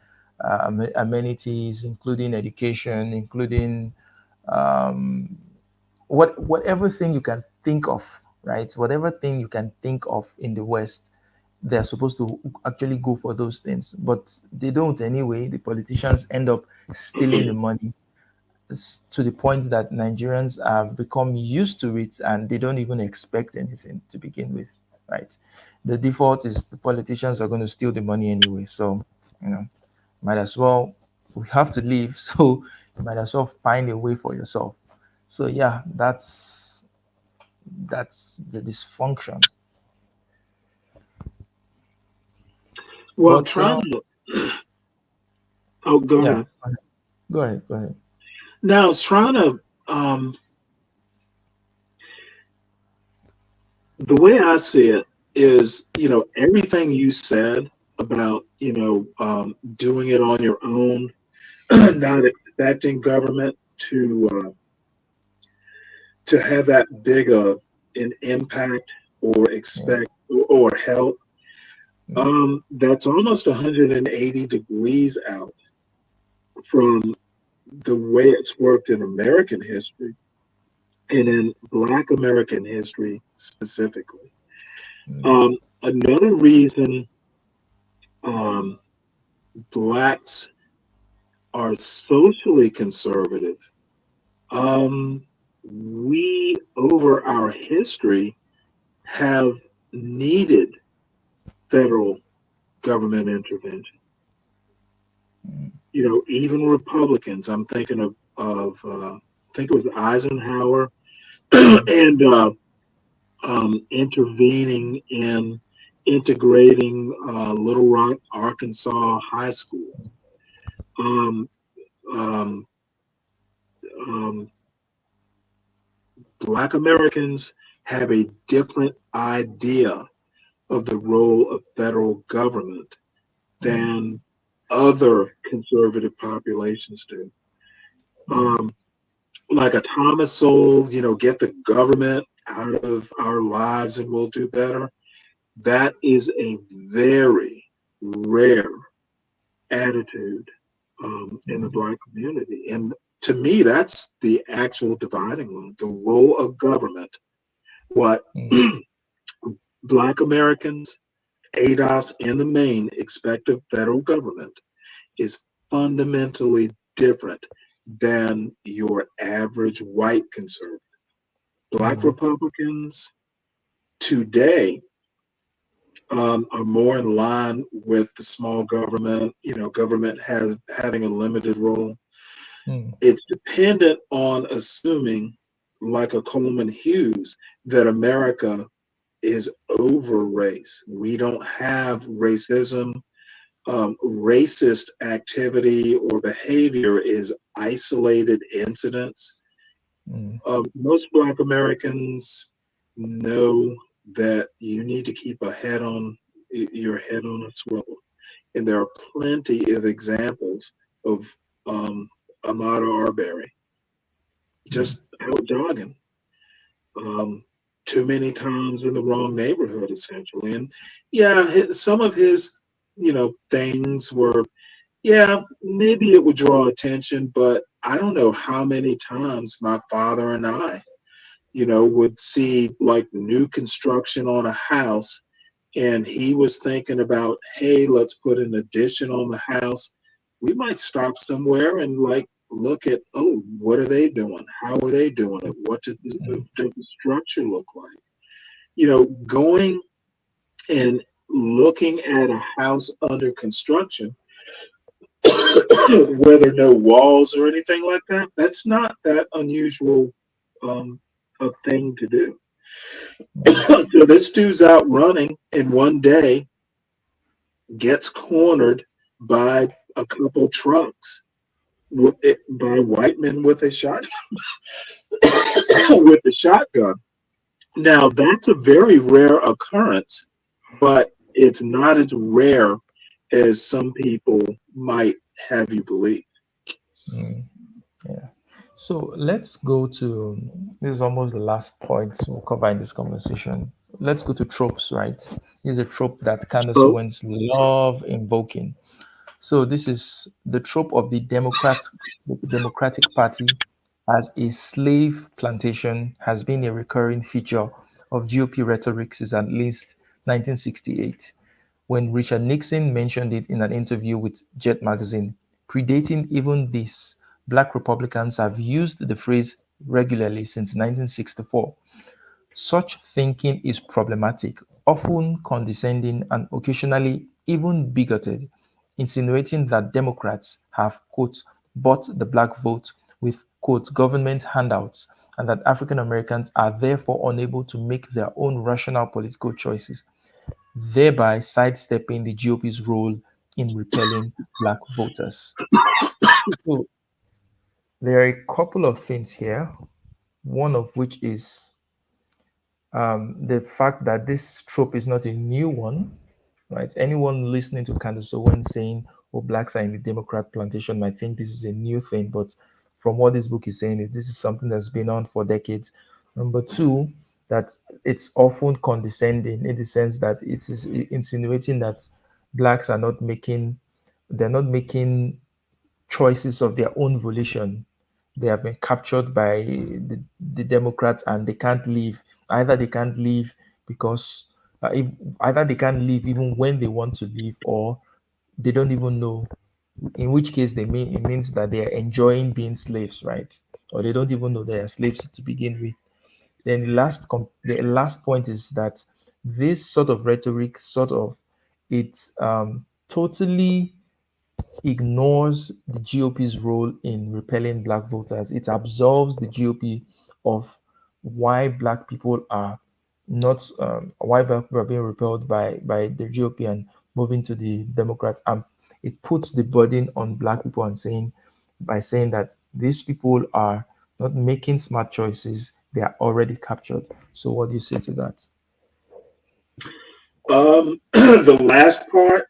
amenities, including education, including um, whatever thing you can think of, right? Whatever thing you can think of in the West, they're supposed to actually go for those things, but they don't anyway. The politicians end up stealing the money to the point that Nigerians have become used to it and they don't even expect anything to begin with, right? The default is the politicians are going to steal the money anyway, so you know, might as well, we have to leave, so you might as well find a way for yourself. So yeah, that's the dysfunction. Well, I'm But trying to. Oh, go yeah, ahead. go ahead, go ahead. Now, I was trying to. The way I see it is, everything you said about, doing it on your own, not expecting government to have that big an impact or Yeah. expect or help. Mm, That's almost 180 degrees out from the way it's worked in American history and in Black American history specifically. mm, Another reason um, Blacks are socially conservative, um, we, over our history, have needed federal government intervention. mm, Even Republicans. I'm thinking I think it was Eisenhower, and intervening in integrating Little Rock, Arkansas High School. Um, um, um, Black Americans have a different idea of the role of federal government mm, than other conservative populations do. mm, Um, like a Thomas Sowell, get the government out of our lives and we'll do better. That is a very rare attitude in the mm, Black community. And to me, that's the actual dividing line, the role of government. What mm, Black Americans, ADOS in the main, expect of federal government is fundamentally different than your average white conservative. Black mm, Republicans today are more in line with the small government, government has having a limited role. mm, It's dependent on assuming, like a Coleman Hughes, that America is over race. We don't have racism. Racist activity or behavior is isolated incidents. mm, Most Black Americans know that you need to keep your head on a swivel, and there are plenty of examples of um, Ahmaud Arbery mm, just out jogging, um, too many times in the wrong neighborhood, essentially. And yeah, some of his, things were, yeah, maybe it would draw attention, but I don't know how many times my father and I, would see like new construction on a house and he was thinking about, hey, let's put an addition on the house, we might stop somewhere and like look at, oh, what are they doing? How are they doing it? What does the structure look like? Going and looking at a house under construction where there are no walls or anything like that, that's not that unusual of thing to do. So this dude's out running, and one day gets cornered by a couple trucks by white men with a with a shotgun. Now that's a very rare occurrence, but it's not as rare as some people might have you believe. Mm, yeah. So let's go to this is almost the last point we'll cover in this conversation. Let's go to tropes, right? This is a trope that Candace So, Owens love invoking. So this is the trope of the Democratic Party as a slave plantation has been a recurring feature of GOP rhetoric since at least 1968, when Richard Nixon mentioned it in an interview with Jet magazine. Predating even this, Black Republicans have used the phrase regularly since 1964. Such thinking is problematic, often condescending, and occasionally even bigoted, insinuating that Democrats have, quote, bought the black vote with, quote, government handouts, and that African Americans are therefore unable to make their own rational political choices, thereby sidestepping the GOP's role in repelling black voters. So there are a couple of things here, one of which is the fact that this trope is not a new one, right? Anyone listening to Candace Owens saying, "Oh, blacks are in the Democrat plantation," might think this is a new thing, but from what this book is saying, is this is something that's been on for decades. Number two, that it's often condescending in the sense that it is insinuating that blacks are not making, they're not making choices of their own volition. They have been captured by the Democrats and they can't leave. Either they can't leave because if either they can't leave even when they want to leave, or they don't even know. In which case, it means that they are enjoying being slaves, right? Or they don't even know they are slaves to begin with. Then the last point is that this sort of rhetoric, sort of, it's totally ignores the GOP's role in repelling black voters. It absolves the GOP of why black people are not why black people are being repelled by the GOP and moving to the Democrats. And it puts the burden on black people and saying by saying that these people are not making smart choices, they are already captured. So what do you say to that? the last part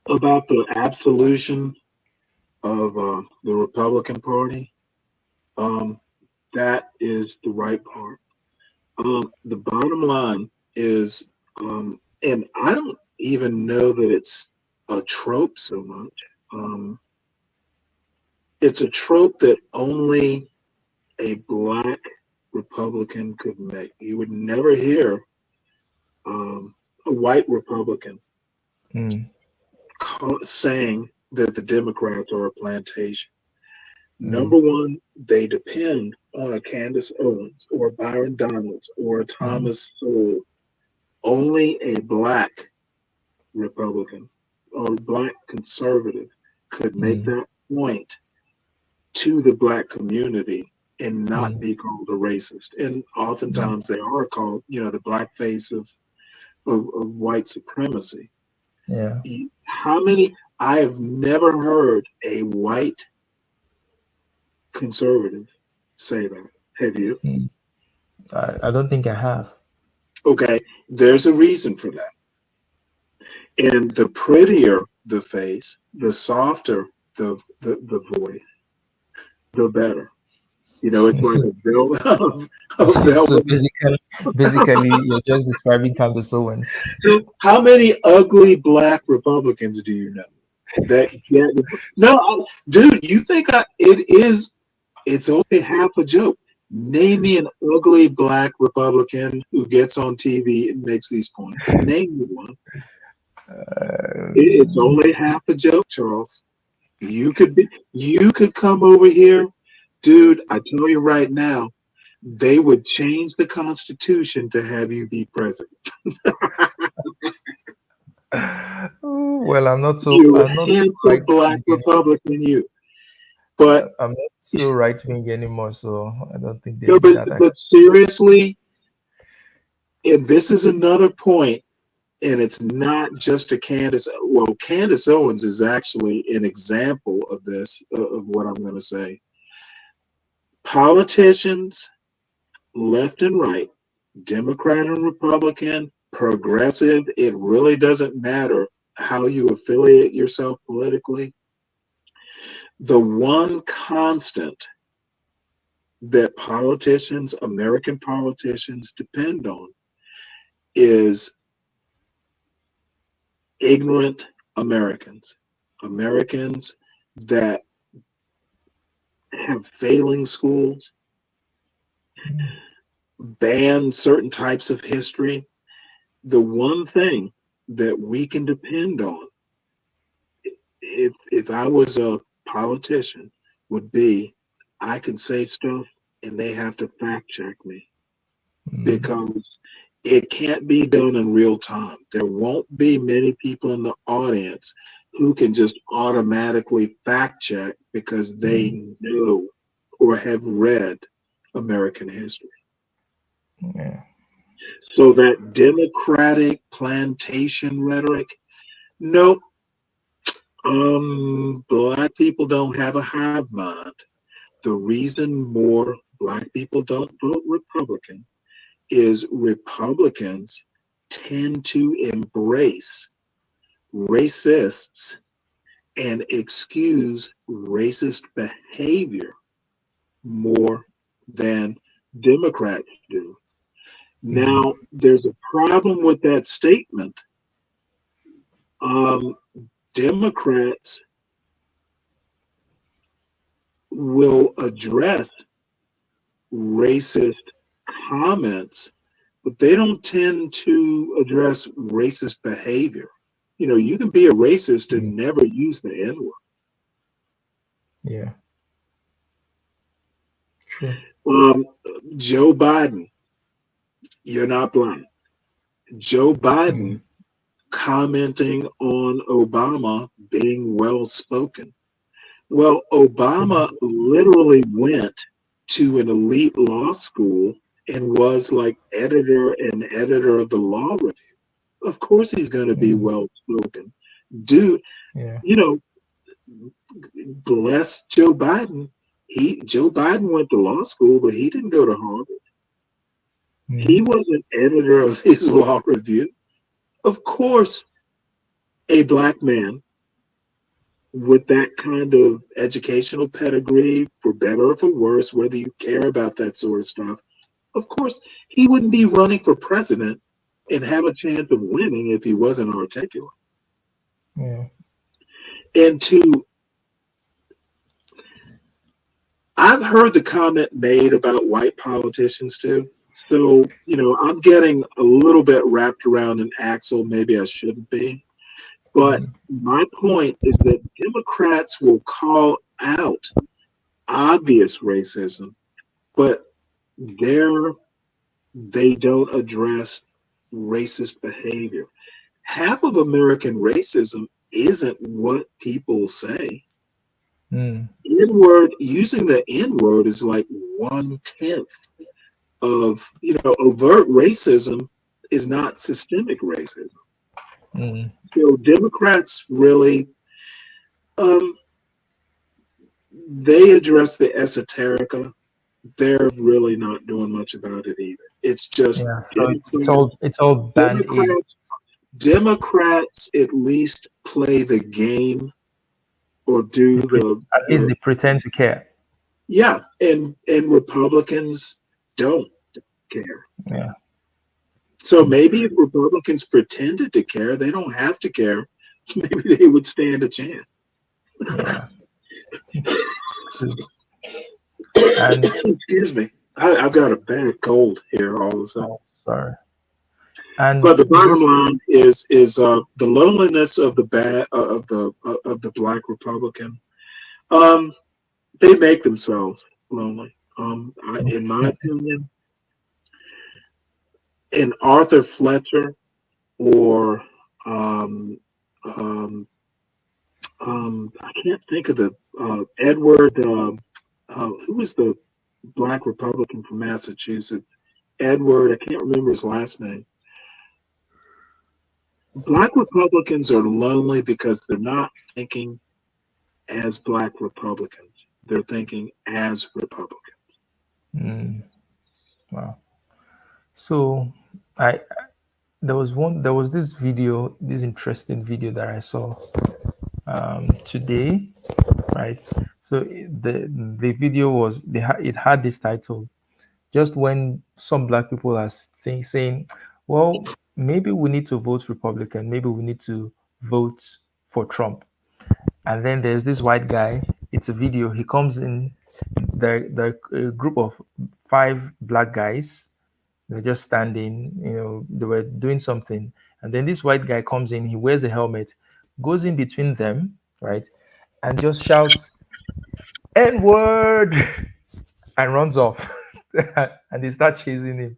about the absolution of the Republican Party, um, that is the right part. The bottom line is, and I don't even know that it's a trope so much. Um, it's a trope that only a black Republican could make. You would never hear a white Republican Mm, saying that the Democrats are a plantation. mm, Number one, they depend on a Candace Owens or a Byron Donalds or a mm, Thomas Sowell. Only a black Republican or black conservative could make mm, that point to the black community and not mm, be called a racist. And mm, oftentimes they are called, the black face of white supremacy. yeah. How many? I have never heard a white conservative say that. Have you? Mm. I don't think I have. Okay, there's a reason for that. And the prettier the face, the softer the voice, the better. It's like a velvet, a So velvet. basically, you're just describing Candace Owens. How many ugly black Republicans do you know? That no, dude, you think it is? It's only half a joke. Name me an ugly black Republican who gets on TV and makes these points. Name me one. It's only half a joke, Charles. You could come over here, dude. I tell you right now, they would change the Constitution to have you be president. Well, You I'm not so handsome right black wing Republican, you. But I'm not so right wing anymore, so I don't think they no, need that but accent. seriously, and this is another point, and it's not just a Candace. Well, Candace Owens is actually an example of this, of what I'm going to say. Politicians, left and right, Democrat and Republican, progressive, it really doesn't matter how you affiliate yourself politically. The one constant that politicians, American politicians, depend on is ignorant Americans, Americans that have failing schools, ban certain types of history. The one thing that we can depend on, if I was a politician, would be I can say stuff and they have to fact check me Mm, because it can't be done in real time. There won't be many people in the audience who can just automatically fact check because mm, they know or have read American history. yeah. So that democratic plantation rhetoric, nope. Black people don't have a hive mind. The reason more black people don't vote Republican is Republicans tend to embrace racists and excuse racist behavior more than Democrats do. Mm, Now, there's a problem with that statement. Um, Democrats will address racist comments, but they don't tend to address racist behavior. You know, you can be a racist mm, and never use the N yeah, true. word. Joe Biden, you're not black. Joe Mm, Biden commenting on Obama being well spoken. Well, true. Obama literally went to an elite law school and was like editor of the law review. Of course, he's going to be Mm, well spoken. Dude, yeah. you know, bless Joe Biden. Joe Biden went to law school, but he didn't go to Harvard. He Mm, wasn't editor of his law review. Of course, a black man with that kind of educational pedigree, for better or for worse, whether you care about that sort of stuff, of course, he wouldn't be running for president and have a chance of winning if he wasn't articulate. yeah. And I've heard the comment made about white politicians too. So, you know, I'm getting a little bit wrapped around an axle. Maybe I shouldn't be. But Mm, my point is that Democrats will call out obvious racism, but they're, they don't address racist behavior. Half of American racism isn't what people say. mm, N-word, using the N-word is like 1/10 of, you know, overt racism is not systemic racism. mm, So Democrats really, um, they address the esoterica. They're really not doing much about it either. It's just yeah. So it's all band Democrats, aids. Democrats at least play the game or do At least they pretend to care. yeah, and Republicans don't care. Yeah. So maybe if Republicans pretended to care, they don't have to care. Maybe they would stand a chance. Yeah. True. And Excuse me. I've got a bad cold here all of a sudden. Oh, sorry. And But the bottom just line is the loneliness of the of the Black Republican. Um, they make themselves lonely. In my opinion, in Arthur Fletcher or um, um, I can't think of the Edward. Who was the Black Republican from Massachusetts? Edward. I can't remember his last name. Black Republicans are lonely because they're not thinking as Black Republicans. They're thinking as Republicans. mm, wow. So I there was this video, this interesting video that I saw today, right? So the video was it had this title, just when some black people are saying, well, maybe we need to vote Republican, maybe we need to vote for Trump. And then there's this white guy, it's a video, he comes in, the group of five black guys, they're just standing, they were doing something. And then this white guy comes in, he wears a helmet, goes in between them, right? And just shouts, N word, and runs off. And they start chasing him.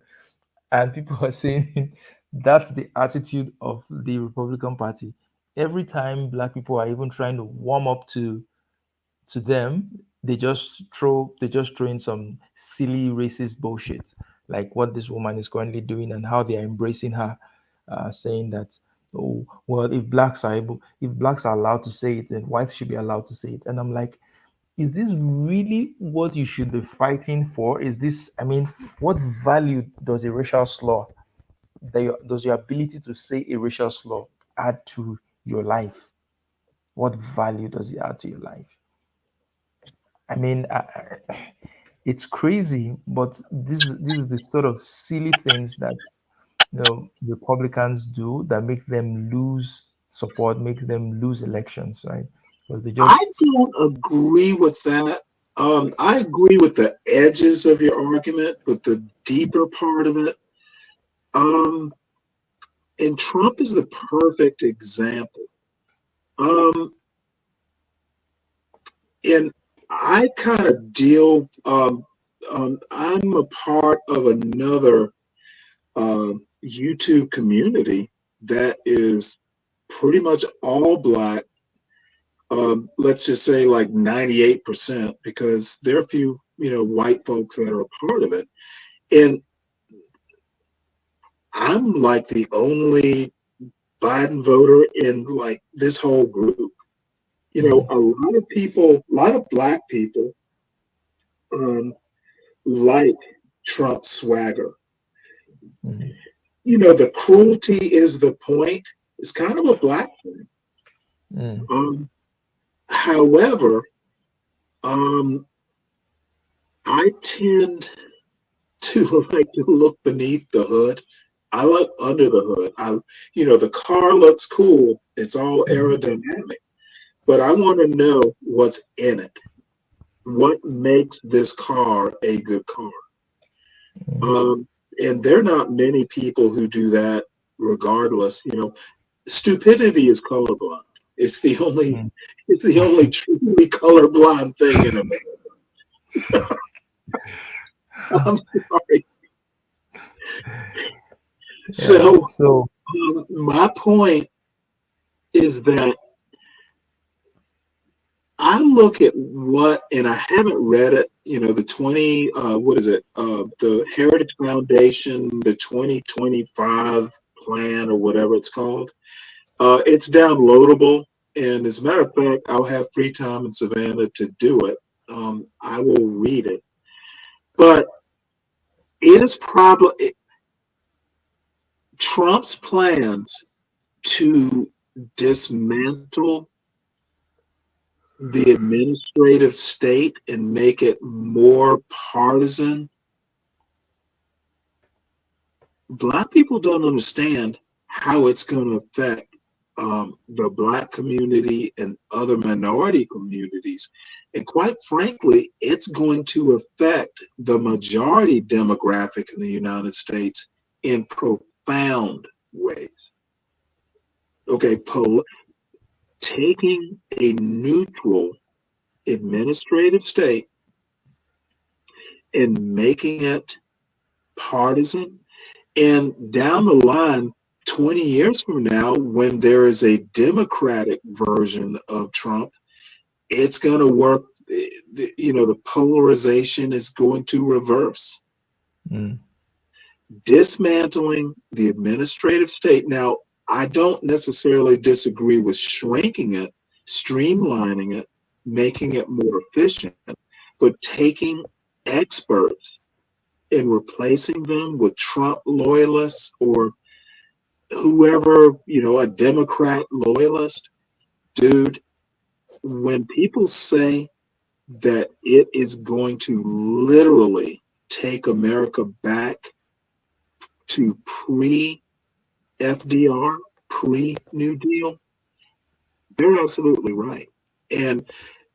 And people are saying that's the attitude of the Republican Party. Every time black people are even trying to warm up to them, they just throw in some silly racist bullshit, like what this woman is currently doing and how they are embracing her, saying that, oh well, if blacks are allowed to say it, then whites should be allowed to say it. And I'm like, is this really what you should be fighting for? Is this, I mean, what value does a racial slur, does your ability to say a racial slur add to your life? What value does it add to your life? I mean, it's crazy, but this is the sort of silly things that Republicans do that make them lose support, make them lose elections, right? Because they I just don't agree with that. I agree with the edges of your argument, but the deeper part of it, um, and Trump is the perfect example. Um, and I kind of deal. I'm a part of another YouTube community that is pretty much all black. Let's just say like 98%, because there are a few, white folks that are a part of it. And I'm like the only Biden voter in like this whole group. A lot of people, a lot of black people um, like Trump's swagger. mm, The cruelty is the point. It's kind of a black thing. mm, However, um, I tend to like to look beneath the hood. I look under the hood. The car looks cool. It's all mm, aerodynamic, but I want to know what's in it. What makes this car a good car? mm, Um, and there are not many people who do that regardless. Stupidity is colorblind. It's the only, mm. it's the only truly colorblind thing in America. I'm sorry. Yeah. So So my point is that I look at what, and I haven't read it, the 20, what is it? The Heritage Foundation, the 2025 plan or whatever it's called. It's downloadable. And as a matter of fact, I'll have free time in Savannah to do it. I will read it. But it is probably Trump's plans to dismantle the administrative state and make it more partisan. Black people don't understand how it's going to affect the Black community and other minority communities. And quite frankly, it's going to affect the majority demographic in the United States in profound ways. Okay, taking a neutral administrative state and making it partisan. And down the line, 20 years from now, when there is a Democratic version of Trump, it's going to work. The polarization is going to reverse. Mm. Dismantling the administrative state. Now, I don't necessarily disagree with shrinking it, streamlining it, making it more efficient, but taking experts and replacing them with Trump loyalists or whoever, a Democrat loyalist, dude, when people say that it is going to literally take America back to pre-FDR, pre-New Deal, they're absolutely right. And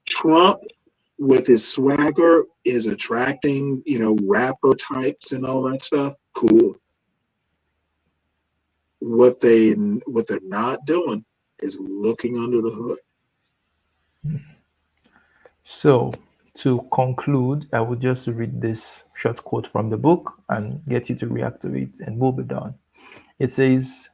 Trump, with his swagger, is attracting, rapper types and all that stuff. Cool. What they're not doing is looking under the hood. So, to conclude, I will just read this short quote from the book and get you to react to it, and we'll be done. It says,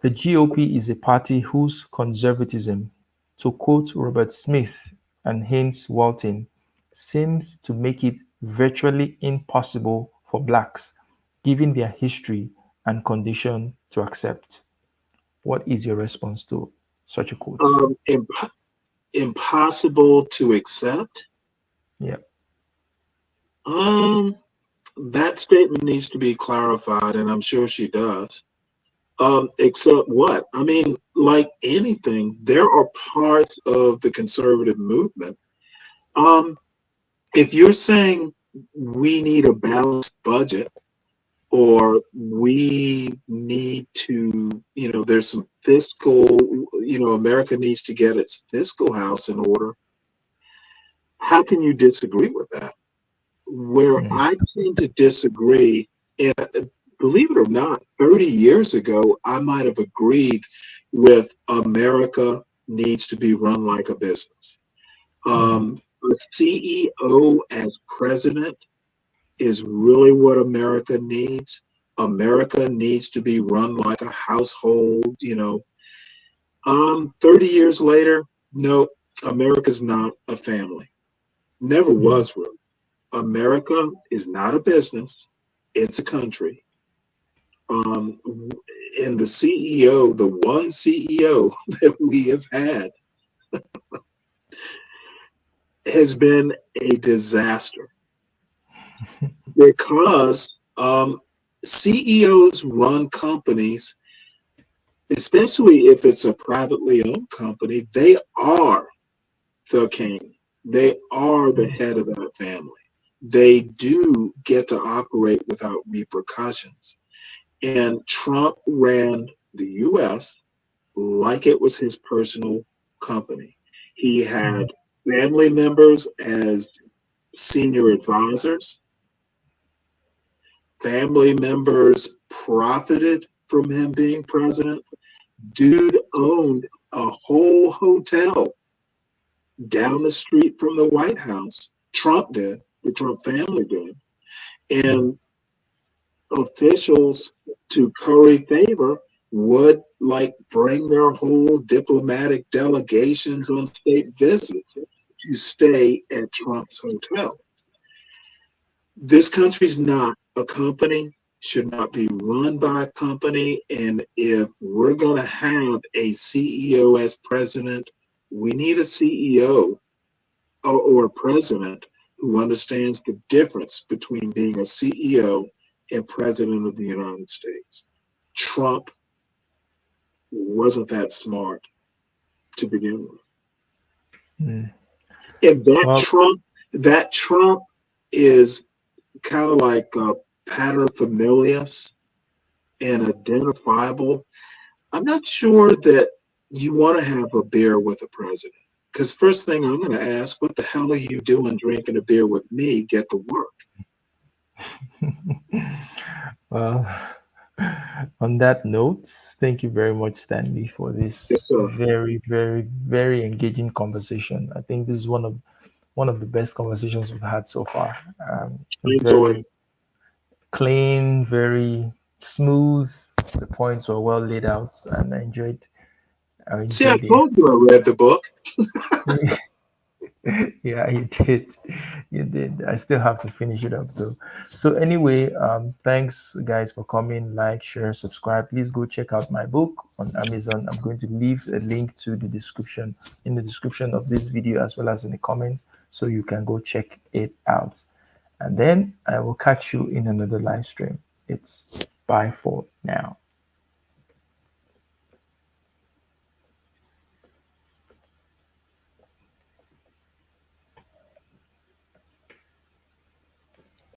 the GOP is a party whose conservatism, to quote Robert Smith and Haynes Walton, seems to make it virtually impossible for blacks, given their history and condition, to accept. What is your response to such a quote? Impossible to accept. Yeah. That statement needs to be clarified, and I'm sure she does. Except what? I mean, like anything, there are parts of the conservative movement. If you're saying we need a balanced budget, or we need to, there's some fiscal, America needs to get its fiscal house in order. How can you disagree with that? Where Mm. I tend to disagree, and believe it or not, 30 years ago, I might have agreed with America needs to be run like a business. A CEO as president is really what America needs. America needs to be run like a household, 30 years later, no, America's not a family. Never Mm. was really. America is not a business, it's a country. Um, and the CEO, the one CEO that we have had, has been a disaster because CEOs run companies, especially if it's a privately owned company, they are the king. They are the head of that family. They do get to operate without repercussions. And Trump ran the US like it was his personal company. He had family members as senior advisors. Family members profited from him being president. Dude owned a whole hotel down the street from the White House. Trump did, the Trump family did. And officials, to curry favor, would like bring their whole diplomatic delegations on state visits to stay at Trump's hotel. This country's not a company, should not be run by a company. And if we're going to have a CEO as president, we need a CEO or a president who understands the difference between being a CEO and president of the United States. Trump wasn't that smart to begin with. Mm. And Well, that Trump is kind of like a paterfamilias and identifiable. I'm not sure that you want to have a beer with the president. Because first thing I'm going to ask, what the hell are you doing drinking a beer with me? Get to work. Well, on that note, thank you very much, Stanley, for Yes, this sir. very, very, very engaging conversation. I think this is one of the best conversations we've had so far. I enjoyed Very clean, very smooth. The points were well laid out, and I See, I enjoyed the. told you I read the book. Yeah, you did. You did. I still have to finish it up though. So anyway, thanks guys for coming. Like, share, subscribe. Please go check out my book on Amazon. I'm going to leave a link to the description in the description of this video as well as in the comments, so you can go check it out. And then I will catch you in another live stream. It's bye for now.